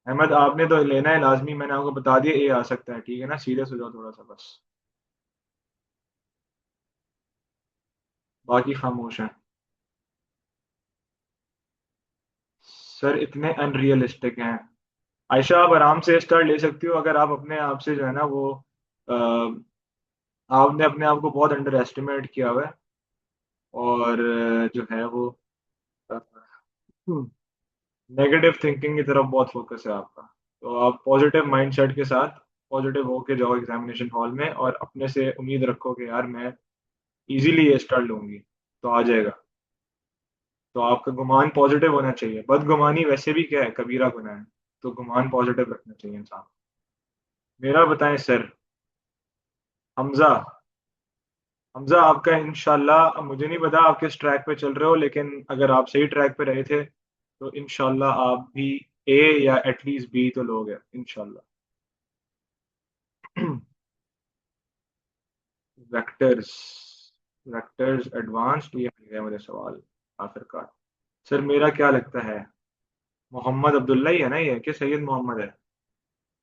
अहमद आपने तो लेना है लाजमी, मैंने आपको बता दिया ए आ सकता है, ठीक है ना, सीरियस हो जाओ थोड़ा सा बस, बाकी खामोश हैं। सर इतने अनरियलिस्टिक हैं। आयशा आप आराम से स्टार ले सकती हो, अगर आप अपने आप से जो है ना वो आपने अपने आप को बहुत अंडर एस्टिमेट किया हुआ है, और जो है वो नेगेटिव थिंकिंग की तरफ बहुत फोकस है आपका। तो आप पॉजिटिव माइंडसेट के साथ पॉजिटिव होके जाओ एग्जामिनेशन हॉल में, और अपने से उम्मीद रखो कि यार मैं इजीली ये स्टार लूंगी, तो आ जाएगा। तो आपका गुमान पॉजिटिव होना चाहिए, बदगुमानी वैसे भी क्या है, कबीरा गुनाह है। तो गुमान पॉजिटिव रखना चाहिए इंसान। मेरा बताएं सर। हमजा, हमजा आपका इंशाल्लाह, अब मुझे नहीं पता आप किस ट्रैक पे चल रहे हो, लेकिन अगर आप सही ट्रैक पे रहे थे तो इंशाल्लाह आप भी ए या एटलीस्ट बी तो लोगे इंशाल्लाह। वेक्टर्स, वेक्टर्स एडवांस्ड, ये मिल गया मुझे सवाल आखिरकार। सर मेरा क्या लगता है, मोहम्मद अब्दुल्ला ही है ना ये, कि सैयद मोहम्मद है?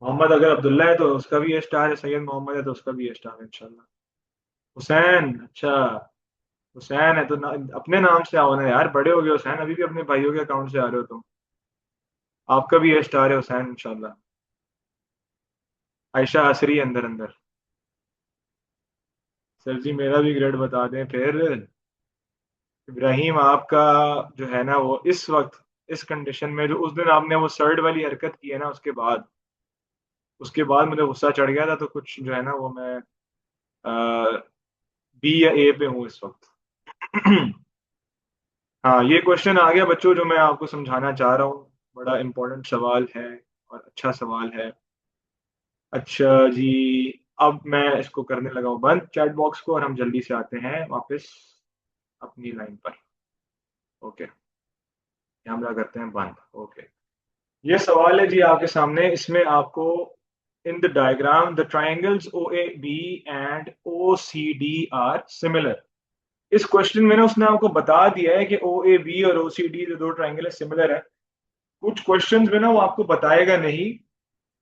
मोहम्मद अगर अब्दुल्ला है तो उसका भी ए स्टार है, सैयद मोहम्मद है तो उसका भी ए स्टार है इंशाल्लाह। हुसैन, अच्छा हुसैन है तो अपने नाम से आओ ना यार, बड़े हो गए हुसैन, अभी भी अपने भाइयों के अकाउंट से आ रहे हो तुम। आपका भी ए स्टार है हुसैन इंशाल्लाह। आयशा हंस रही है अंदर अंदर। सर जी मेरा भी ग्रेड बता दें फिर। इब्राहिम आपका जो है ना वो इस वक्त इस कंडीशन में, जो उस दिन आपने वो सर्ड वाली हरकत की है ना, उसके बाद मुझे गुस्सा चढ़ गया था, तो कुछ जो है ना वो मैं बी या ए पे हूँ इस वक्त। हाँ, ये क्वेश्चन आ गया बच्चों जो मैं आपको समझाना चाह रहा हूँ, बड़ा इंपॉर्टेंट सवाल है और अच्छा सवाल है। अच्छा जी, अब मैं इसको करने लगा हूँ बंद चैट बॉक्स को, और हम जल्दी से आते हैं वापस अपनी लाइन पर। ओके, कैमरा करते हैं बंद। ओके, ये सवाल है जी आपके सामने, इसमें आपको in the diagram the triangles O A B and O C D are similar. इस क्वेश्चन में ना उसने आपको बता दिया है कि ओ ए बी और ओ सी डी जो दो ट्राइंगल है सिमिलर है। कुछ क्वेश्चंस में ना वो आपको बताएगा नहीं,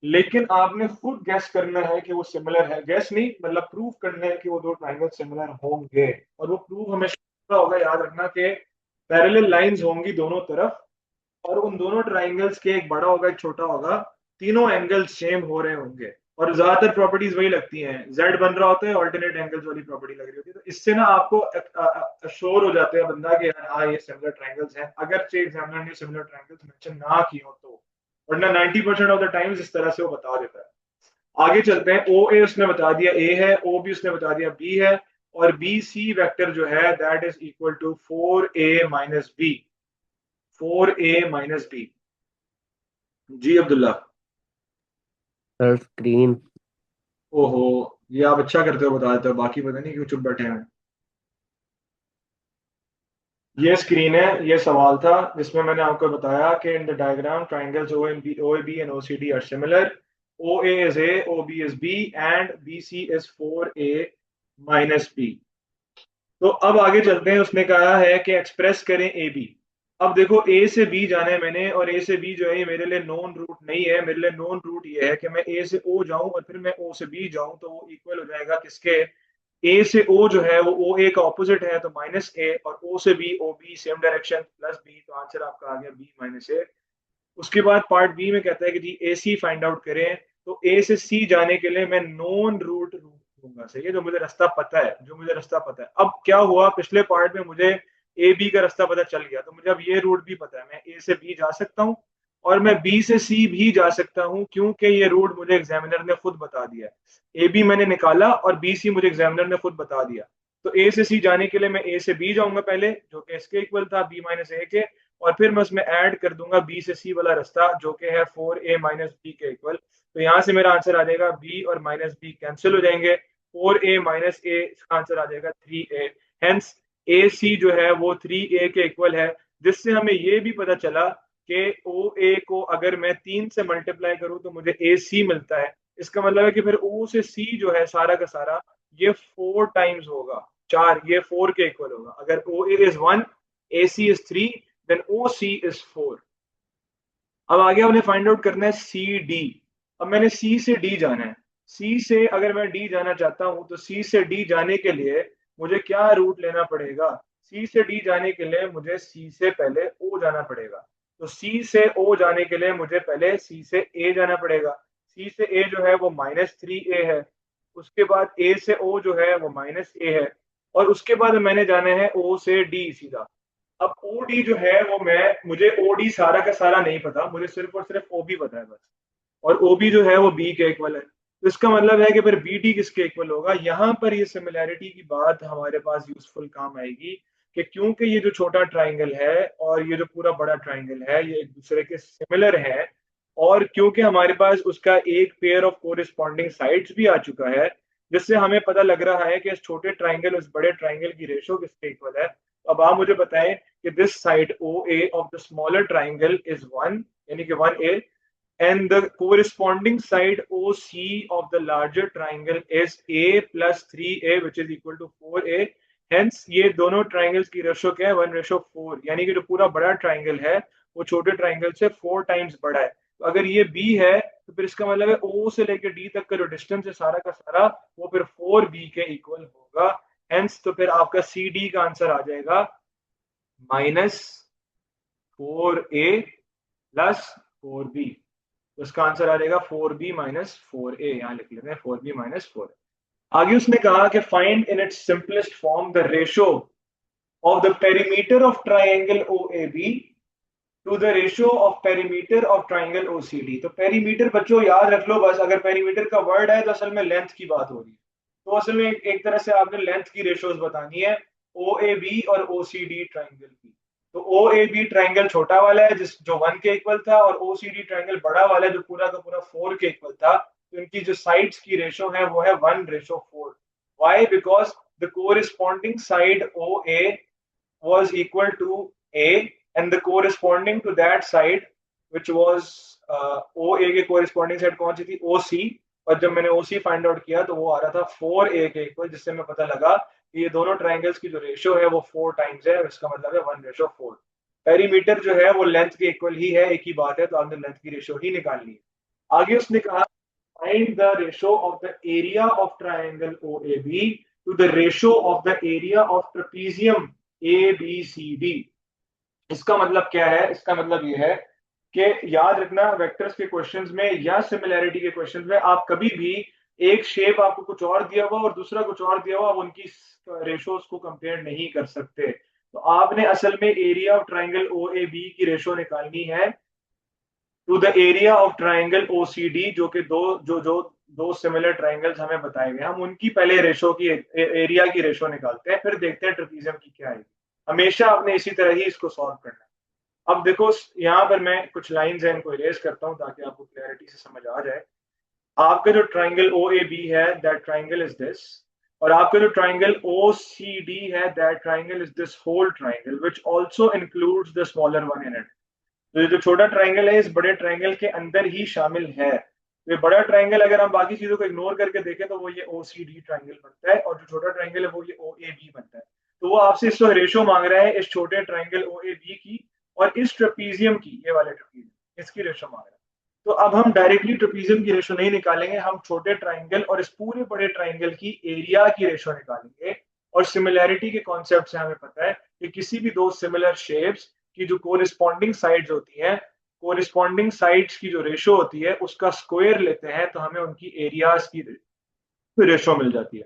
लेकिन आपने खुद गैस करना है कि वो सिमिलर है, गैस नहीं मतलब प्रूव करना है कि वो दो ट्राइंगल सिमिलर होंगे। और वो प्रूव हमेशा होगा, याद रखना कि पैरेलल लाइंस होंगी दोनों तरफ, और उन दोनों ट्राइंगल्स के एक बड़ा होगा एक छोटा होगा, तीनों एंगल्स सेम हो रहे होंगे, और ज्यादातर प्रॉपर्टीज वही लगती हैं, जेड बन रहा होता है ऑल्टरनेट एंगल्स वाली प्रॉपर्टी लग रही होती है, तो इससे ना आपको अश्योर हो जाते हैं बंदा कि यार हाँ ये सिमिलर ट्राइंगल्स हैं, अगर से एग्जामिनर ने सिमिलर ट्राइंगल्स मेंशन ना की हो तो। वरना 90% ऑफ द टाइम्स इस तरह से वो बता देता है। आगे चलते हैं, ओ ए उसने बता दिया ए है, ओ बी उसने बता दिया बी है, और बी सी वेक्टर जो है that is equal to 4a - b, 4a - b। जी अब्दुल्ला। Sir screen. ओहो, ये आप अच्छा करते हो बता देते हो, बाकी पता नहीं क्यों चुप बैठे हैं। ये स्क्रीन है, ये सवाल था जिसमें मैंने आपको बताया कि in the diagram triangles O A B and O C D are similar, O A is a, O B is b, and B C is 4a - b। तो अब आगे चलते हैं, उसने कहा है कि एक्सप्रेस करें ए बी। अब देखो ए से बी जाना है मैंने, और ए से बी जो है ये मेरे लिए नोन रूट नहीं है, मेरे लिए नोन रूट ये है कि मैं ए से ओ जाऊं और फिर मैं ओ से बी जाऊं, तो वो इक्वल हो जाएगा किसके, ए से ओ जो है वो ओ ए का ऑपोजिट है तो -a, और ओ से B O B same direction +b, तो आंसर आपका आ गया b - a। उसके बाद पार्ट बी में कहता है कि जी ए सी फाइंड आउट करें, तो ए से सी जाने के लिए मैं नॉन रूट लूंगा, सही है, जो मुझे रास्ता पता है, जो मुझे रास्ता पता है। अब क्या हुआ, पिछले पार्ट में मुझे ए बी का रास्ता पता चल गया, तो मुझे अब ये रूट भी पता है, मैं ए से बी जा सकता हूँ और मैं बी से सी भी जा सकता हूँ, क्योंकि ये रूट मुझे एग्जामिनर ने खुद बता दिया है। ए बी मैंने निकाला और बी सी मुझे एग्जामिनर ने खुद बता दिया। तो ए से सी जाने के लिए मैं ए से बी जाऊंगा पहले, जो कि इसके इक्वल था बी माइनस ए के, और फिर मैं उसमें ऐड कर दूंगा बी से सी वाला रास्ता जो कि है 4a माइनस बी के इक्वल। तो यहाँ से मेरा आंसर आ जाएगा बी और माइनस बी कैंसिल हो जाएंगे, 4a माइनस ए इसका आंसर आ जाएगा 3a। हेंस ए सी जो है वो 3a के इक्वल है, जिससे हमें ये भी पता चला कि ओ ए को अगर मैं 3 से मल्टीप्लाई करूं तो मुझे ए सी मिलता है। इसका मतलब है कि फिर ओ से सी जो है सारा का सारा ये 4 टाइम्स होगा, 4, ये 4 के इक्वल होगा। अगर O A is 1, A C is 3, then O C is 4। अब आगे हमने फाइंड आउट करना है सी डी। अब मैंने सी से डी जाना है। सी से अगर मैं डी जाना चाहता हूं तो सी से डी जाने के लिए मुझे क्या रूट लेना पड़ेगा? सी से डी जाने के लिए मुझे सी से पहले ओ जाना पड़ेगा। तो सी से ओ जाने के लिए मुझे पहले सी से ए जाना पड़ेगा। सी से ए जो है वो -3a है। उसके बाद ए से ओ जो है वो -a है, और उसके बाद मैंने जाना है ओ से डी सीधा। अब ओडी जो है वो मुझे ओडी सारा का सारा नहीं पता, मुझे सिर्फ और सिर्फ ओबी पता है बस। और ओबी जो है वो बी के इक्वल है, तो इसका मतलब है कि फिर बी डी किसके इक्वल होगा? यहाँ पर ये सिमिलैरिटी की बात हमारे पास यूजफुल काम आएगी कि क्योंकि ये जो छोटा ट्राइंगल है और ये जो पूरा बड़ा ट्राइंगल है ये एक दूसरे के सिमिलर है, और क्योंकि हमारे पास उसका एक पेयर ऑफ कोरिस्पॉन्डिंग साइड्स भी आ चुका है, जिससे हमें पता लग रहा है कि इस छोटे ट्राइंगल उस बड़े ट्राइंगल की रेशो किसके इक्वल है। अब आप मुझे बताएं कि this side O A of the smaller triangle is 1, यानी कि 1a, and the corresponding side OC of the larger triangle is a plus 3a which is equal to 4a। Hence ये दोनों ट्राइंगल्स की रेशो क्या है? 1:4, यानी कि जो पूरा बड़ा ट्राइंगल है वो छोटे ट्राइंगल से 4 टाइम्स बड़ा है। तो अगर ये b है तो फिर इसका मतलब है o से लेकर d तक का जो डिस्टेंस है सारा का सारा वो फिर 4b के इक्वल होगा। हेंस तो फिर आपका सी डी का आंसर आ जाएगा -4a प्लस 4b। तो इसका आंसर आ जाएगा 4b माइनस 4a, यहाँ लिख लेते हैं 4b माइनस 4। आगे उसने कहा कि find in its simplest form the ratio of the perimeter of triangle OAB to the ratio of perimeter of triangle OCD। तो पेरीमीटर बच्चों याद रख लो बस, अगर पेरीमीटर का वर्ड है तो असल में लेंथ की बात हो रही है। तो असल में एक तरह से आपने लेंथ की रेशोज बतानी है OAB और OCD ट्राइंगल की। तो OAB ट्राइंगल छोटा वाला है जिस जो 1 के इक्वल था, और OCD ट्राइंगल बड़ा वाला है जो पूरा का पूरा 4 के इक्वल था। तो इनकी जो साइड्स की रेशो है वो है 1:4। Why? Because the corresponding side OA was equal to A, and the corresponding to that side which was OA के corresponding side कौन सी थी? OC। और जब मैंने OC फाइंड आउट किया तो वो आ रहा था 4A के इक्वल, जिससे मैं पता लगा कि ये दोनों ट्राइंगल्स की जो रेशो है वो 4 टाइम्स है, इसका मतलब है 1:4। पेरीमीटर जो है वो लेंथ के इक्वल ही है, एक ही बात है, तो आपने लेंथ की रेशो ही निकालनी है। आगे उसने कहा find the ratio of the area of triangle OAB to the ratio of the area of trapezium ABCD। इसका मतलब क्या है? इसका मतलब ये है कि याद रखना वेक्टर्स के क्वेश्चंस में या सिमिलैरिटी के क्वेश्चंस में आप कभी भी एक शेप आपको कुछ और दिया हुआ और दूसरा कुछ और दिया हुआ, उनकी रेशोज को कंपेयर नहीं कर सकते। तो आपने असल में एरिया ऑफ ट्राइंगल OAB की रेशो निकालनी है to the area of triangle OCD, जो कि दो सिमिलर ट्राइंगल्स हमें बताए गए, हम उनकी पहले रेशो की एरिया की रेशो निकालते हैं, फिर देखते हैं ट्रेपीजियम की क्या आएगी। हमेशा आपने इसी तरह ही इसको सॉल्व करना है। अब देखो यहाँ पर मैं कुछ लाइंस हैं इनको इरेज करता हूँ ताकि आपको क्लैरिटी से समझ आ जाए। आपका जो ट्राइंगल OAB है दैट ट्राइंगल इज दिस, और आपका जो ट्राइंगल OCD है that triangle is this whole triangle which also includes the smaller one in it. तो ये जो छोटा ट्राइंगल है इस बड़े ट्राइंगल के अंदर ही शामिल है। तो ये बड़ा ट्राइंगल अगर हम बाकी चीजों को इग्नोर करके देखें तो वो ये OCD ट्राइंगल बनता है, और जो छोटा ट्राइंगल है वो ये OAB बनता है। तो वो आपसे इस वक्त रेशो मांग रहा है इस छोटे ट्राइंगल OAB की और इस ट्रेपीजियम की, ये वाले ट्रेपीजियम, इसकी रेशो मांग रहा है। तो अब हम डायरेक्टली ट्रेपीजियम की रेशो नहीं निकालेंगे, हम छोटे ट्राइंगल और इस पूरे बड़े ट्राइंगल की एरिया की रेशो निकालेंगे। और सिमिलैरिटी के कॉन्सेप्ट से हमें पता है कि किसी भी दो सिमिलर शेप्स की जो कोरिस्पॉन्डिंग साइड्स होती हैं, कोरिस्पॉन्डिंग साइड्स की जो रेशो होती है उसका स्क्वायर लेते हैं तो हमें उनकी एरियाज की रेशो मिल जाती है।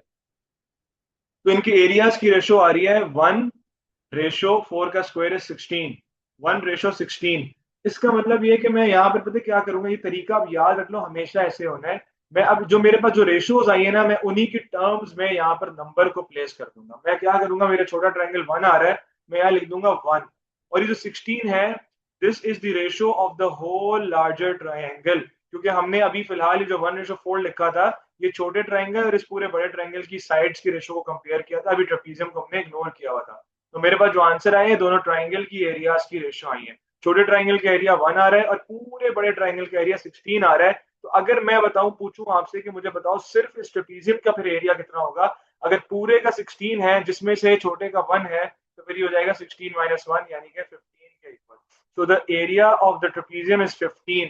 तो इनकी एरियाज की रेशो आ रही है 1:4 का स्क्वायर है 16, 1:16। इसका मतलब ये है कि मैं यहाँ पर पता क्या करूंगा, ये तरीका आप याद रख लो, हमेशा ऐसे होना है। मैं अब जो मेरे पास जो रेशियोज आई है ना, मैं उन्हीं की टर्म्स में यहाँ पर नंबर को प्लेस कर दूंगा। मैं क्या करूंगा, मेरा छोटा ट्रायंगल 1 आ रहा है, मैं यहाँ लिख दूंगा 1, और ये जो 16 है, this is the ratio of the whole larger triangle, क्योंकि हमने अभी फिलहाल ये जो 1:4 लिखा था, ये छोटे ट्रायंगल और इस पूरे बड़े ट्रायंगल की साइड्स की रेशियो को कंपेयर किया था। अभी ट्रेपीजियम को हमने इग्नोर किया हुआ था। तो मेरे पास जो आंसर आए हैं, दोनों ट्रायंगल की एरियाज की रेशियो आई है। छोटे ट्रायंगल का एरिया 1 आ रहा है और पूरे बड़े ट्रायंगल का एरिया 16 आ रहा है। तो अगर मैं बताऊं, पूछूं आपसे कि मुझे बताओ सिर्फ इस ट्रेपीजियम का फिर एरिया कितना होगा, अगर पूरे का 16 है जिसमें से छोटे का 1 है, तो फिर ये हो जाएगा 16 माइनस 1 यानी कि 15 के equal. So the area of the trapezium is 15।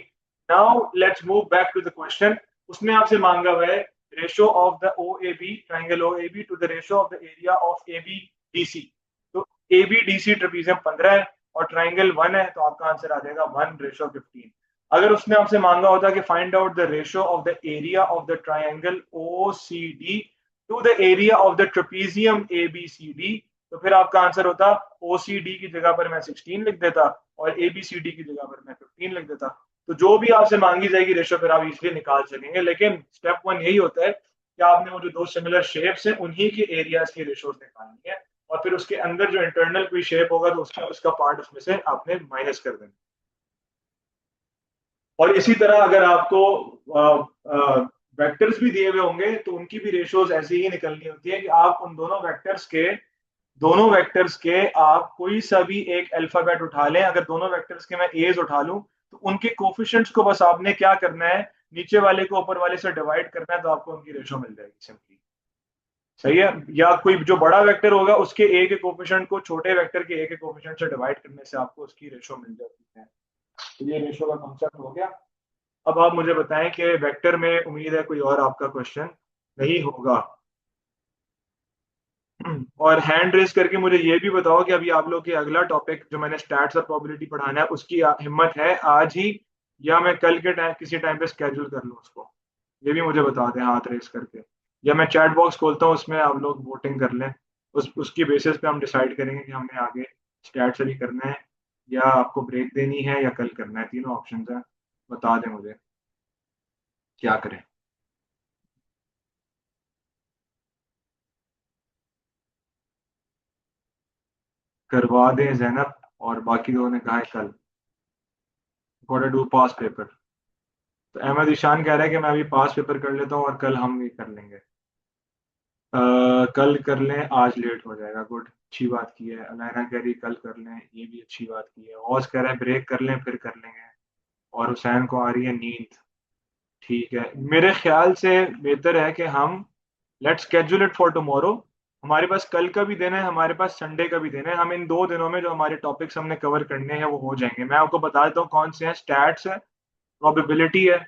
Now let's move back to the question. उसने आपसे मांगा हुआ है ratio of the O A B, triangle O A B to the ratio of the area of A B D C. तो A B D C trapezium 15 है और triangle 1 है, तो आपका आंसर आ जाएगा 1:15। अगर उसने आपसे मांगा होता कि find out the ratio of the area of the triangle O C D to the area of the trapezium A B C D, तो फिर आपका आंसर होता ओ सी डी की जगह पर मैं 16 लिख देता और ए बी सी डी की जगह पर मैं 15 लिख देता। तो जो भी आपसे मांगी जाएगी रेशियो फिर आप इजीली निकाल सकेंगे। लेकिन स्टेप 1 यही होता है कि आपने वो जो दो सिमिलर शेप्स हैं उन्हीं के एरियाज की रेशियोज निकालनी है, और फिर उसके अंदर जो इंटरनल कोई शेप होगा तो उसका पार्ट उसमें से आपने माइनस कर देना। और इसी तरह अगर आपको वेक्टर्स भी दिए हुए होंगे तो उनकी भी रेशियोज ऐसी ही निकलनी होती है कि आप उन दोनों वेक्टर्स के आप कोई सा भी एक अल्फाबेट उठा लें। अगर दोनों वेक्टर्स के मैं एज उठा लूं तो उनके कोफिशिएंट्स को बस आपने क्या करना है, नीचे वाले को ऊपर वाले से डिवाइड करना है, तो आपको उनकी रेशियो मिल जाएगी सिंपली। सही है? या कोई जो बड़ा वेक्टर होगा उसके ए के कोफिशिएंट को छोटे वेक्टर के ए के कोफिशिएंट से डिवाइड करने से आपको उसकी रेशियो मिल जाती है। तो ये रेशियो का कॉन्सेप्ट हो गया। अब आप मुझे बताएं कि वेक्टर में उम्मीद है कोई और आपका क्वेश्चन नहीं होगा। और हैंड रेस करके मुझे ये भी बताओ कि अभी आप लोग के अगला टॉपिक जो मैंने स्टैट्स और प्रोबेबिलिटी पढ़ाना है उसकी हिम्मत है आज ही, या मैं कल के टाइम किसी टाइम पे स्केड्यूल कर लूँ उसको? ये भी मुझे बता दें हाथ रेस करके, या मैं चैट बॉक्स खोलता हूँ उसमें आप लोग वोटिंग कर लें। उसकी बेसिस पे हम डिसाइड करेंगे कि हमने आगे स्टैट से भी करना है या आपको ब्रेक देनी है या कल करना है। तीनों ऑप्शन है, बता दें मुझे क्या करें। करवा दें जैनब, और बाकी लोगों ने कहा है कल। गोटा डू पास पेपर। तो अहमद ईशान कह रहा है कि मैं अभी पास पेपर कर लेता हूँ और कल हम भी कर लेंगे। कल कर लें, आज लेट हो जाएगा। गुड, अच्छी बात की है। अलैना कह रही कल कर लें, ये भी अच्छी बात की है। औस कह रहा है ब्रेक कर लें फिर कर लेंगे। और हुसैन को आ रही है नींद। ठीक है, मेरे ख्याल से बेहतर है कि हम let's schedule it for tomorrow. हमारे पास कल का भी दिन है, हमारे पास संडे का भी दिन है। हम इन 2 दिनों में जो हमारे टॉपिक्स हमने कवर करने हैं वो हो जाएंगे। मैं आपको बता देता हूँ कौन से हैं। स्टैट्स है, प्रोबेबिलिटी है,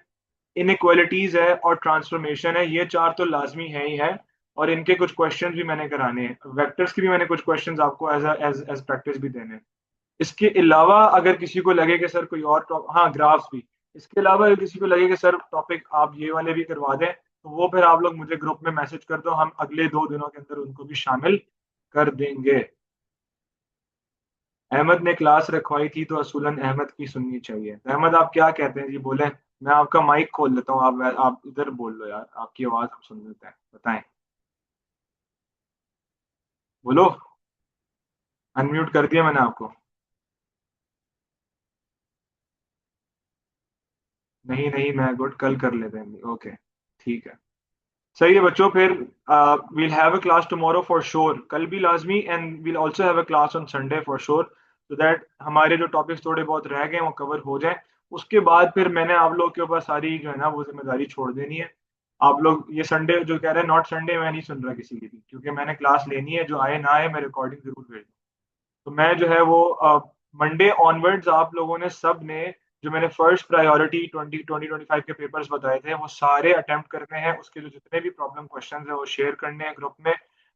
इनइक्वालिटीज है और ट्रांसफॉर्मेशन है। ये चार तो लाजमी है ही है, और इनके कुछ क्वेश्चंस भी मैंने कराने हैं। वेक्टर्स की भी मैंने कुछ क्वेश्चंस आपको एज एज प्रैक्टिस भी देने हैं। इसके अलावा अगर किसी को लगे कि सर कोई और हाँ, ग्राफ्स भी। इसके अलावा अगर किसी को लगे कि सर टॉपिक आप ये वाले भी करवा दें, तो वो फिर आप लोग मुझे ग्रुप में मैसेज कर दो, हम अगले 2 दिनों के अंदर उनको भी शामिल कर देंगे। अहमद ने क्लास रखवाई थी तो असूलन अहमद की सुननी चाहिए। तो अहमद आप क्या कहते हैं जी, बोले? मैं आपका माइक खोल लेता हूँ, आप इधर बोल लो यार, आपकी आवाज हम सुन लेते हैं। बताएं, बोलो। अनम्यूट कर दिया मैंने आपको। नहीं नहीं, मैं गुड, कल कर लेते हैं। ओके, ठीक है। सही है बच्चों, फिर we'll have a class tomorrow for sure, कल भी लाजमी, and we'll also have a class on Sunday for sure, so that हमारे जो टॉपिक्स थोड़े बहुत रह गए वो कवर हो जाए। उसके बाद फिर मैंने आप लोग के ऊपर सारी जो है ना वो जिम्मेदारी छोड़ देनी है। आप लोग ये संडे जो कह रहे हैं, नॉट संडे, मैं नहीं सुन रहा किसी की भी, क्योंकि मैंने क्लास लेनी है। जो आए ना आए मैं रिकॉर्डिंग जरूर भेज दूँ। तो मैं जो है वो मंडे ऑनवर्ड्स आप लोगों ने सब ने जो मैंने फर्स्ट प्रायोरिटी 2025 के पेपर्स बताए थे वो सारे अटेम्प्ट करने हैं। उसके जो जितने भी प्रॉब्लम क्वेश्चन है वो शेयर करने हैं ग्रुप में।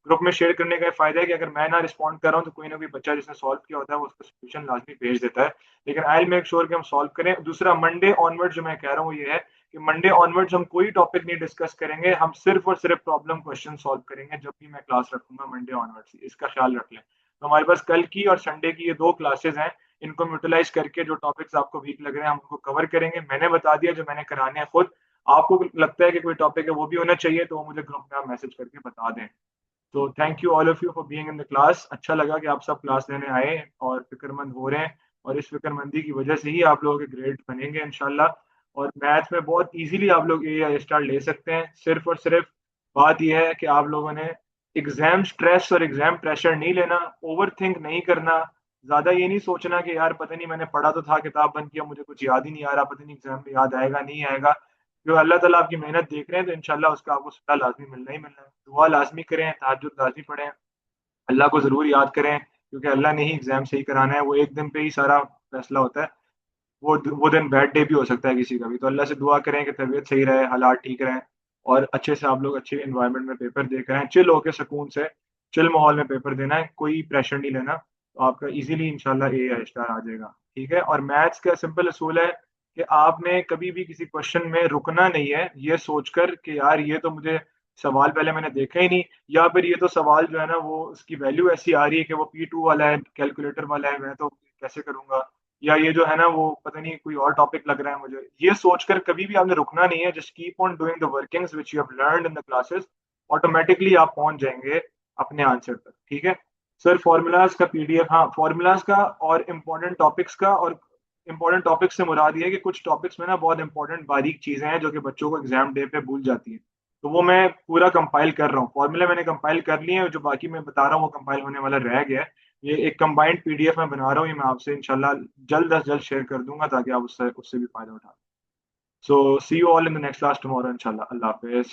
ग्रुप में शेयर करने का ये फायदा है कि अगर मैं ना रिस्पॉन्ड कर रहा हूँ तो कोई ना कोई बच्चा जिसने सॉल्व किया होता है वो उसका सोल्यूशन लाजमी भेज देता है। लेकिन आई विल मेक श्योर कि हम सॉल्व करें। दूसरा, मंडे ऑनवर्ड जो मैं कह रहा हूँ वो ये है कि मंडे ऑनवर्ड्स हम कोई टॉपिक नहीं डिस्कस करेंगे, हम सिर्फ और सिर्फ प्रॉब्लम क्वेश्चन सॉल्व करेंगे जब भी मैं क्लास रखूंगा मंडे ऑनवर्ड्स। इसका ख्याल रख लें। तो हमारे पास कल की और संडे की ये 2 क्लासेस हैं। इनको यूटिलाइज करके जो टॉपिक्स आपको वीक लग रहे हैं हम उनको कवर करेंगे। मैंने बता दिया जो मैंने कराने हैं खुद। आपको लगता है कि कोई टॉपिक है वो भी होना चाहिए तो वो मुझे ग्रुप में आप मैसेज करके बता दें। तो thank you all of you for being in the class. अच्छा लगा कि आप सब क्लास लेने आए और फिक्रमंद हो रहे हैं, और इस फिक्रमंदी की वजह से ही आप लोगों के ग्रेड बनेंगे इंशाल्लाह। और मैथ में बहुत इजीली आप लोग ए या स्टार ले सकते हैं। सिर्फ और सिर्फ बात यह है कि आप लोगों ने एग्जाम स्ट्रेस और एग्जाम प्रेशर नहीं लेना, ओवर थिंक नहीं करना, ज्यादा ये नहीं सोचना कि यार पता नहीं मैंने पढ़ा तो था, किताब बंद किया, मुझे कुछ याद ही नहीं आ रहा, पता नहीं एग्जाम में याद आएगा नहीं आएगा। जो अल्लाह ताला आपकी मेहनत देख रहे हैं तो इंशाल्लाह उसका आपको सदा लाजमी मिलना ही मिलना है। दुआ लाजमी करें, तहज्जुद लाजमी पढ़ें, अल्लाह को जरूर याद करें, क्योंकि अल्लाह ने ही एग्जाम सही कराना है। वो एक दिन पे ही सारा फैसला होता है। वो दिन बैड डे भी हो सकता है किसी का भी। तो अल्लाह से दुआ करें कि तबीयत सही रहे, हालात ठीक रहें, और अच्छे से आप लोग अच्छे इन्वायरमेंट में पेपर दे कर आएं, चिल होकर सुकून से, चिल माहौल में पेपर देना है, कोई प्रेशर नहीं लेना। तो आपका इजीली इंशाल्लाह ए या स्टार आ जाएगा। ठीक है। और मैथ्स का सिंपल असूल है कि आपने कभी भी किसी क्वेश्चन में रुकना नहीं है ये सोचकर कि यार ये तो मुझे सवाल पहले मैंने देखा ही नहीं, या फिर ये तो सवाल जो है ना वो उसकी वैल्यू ऐसी आ रही है कि वो P2 वाला है, कैलकुलेटर वाला है, मैं तो कैसे करूंगा, या ये जो है ना वो पता नहीं कोई और टॉपिक लग रहा है मुझे, ये सोचकर कभी भी आपने रुकना नहीं है। Just keep on doing the workings which you have learned in the classes, automatically आप पहुंच जाएंगे अपने आंसर तक। ठीक है सर। फॉर्मूलाज का पीडीएफ, हाँ फॉर्मूलाज का और इम्पोर्टेंट टॉपिक्स का। और इम्पोर्टेंट टॉपिक्स से मुराद ये है कि कुछ टॉपिक्स में ना बहुत इंपॉर्टेंट बारीक चीजें हैं जो कि बच्चों को एग्जाम डे पे भूल जाती हैं। तो वो मैं पूरा कंपाइल कर रहा हूँ, फॉर्मूला मैंने कंपाइल कर लिए हैं, जो बाकी मैं बता रहा हूँ वो कंपाइल होने वाला रह गया है। ये एक कंबाइंड पीडीएफ में बना रहा हूँ, ये मैं आपसे इंशाल्लाह जल्द अज जल्द शेयर कर दूंगा ताकि आप उससे उससे भी फायदा उठा। So see you all in the next class tomorrow इंशाल्लाह। अल्लाह हाफिज।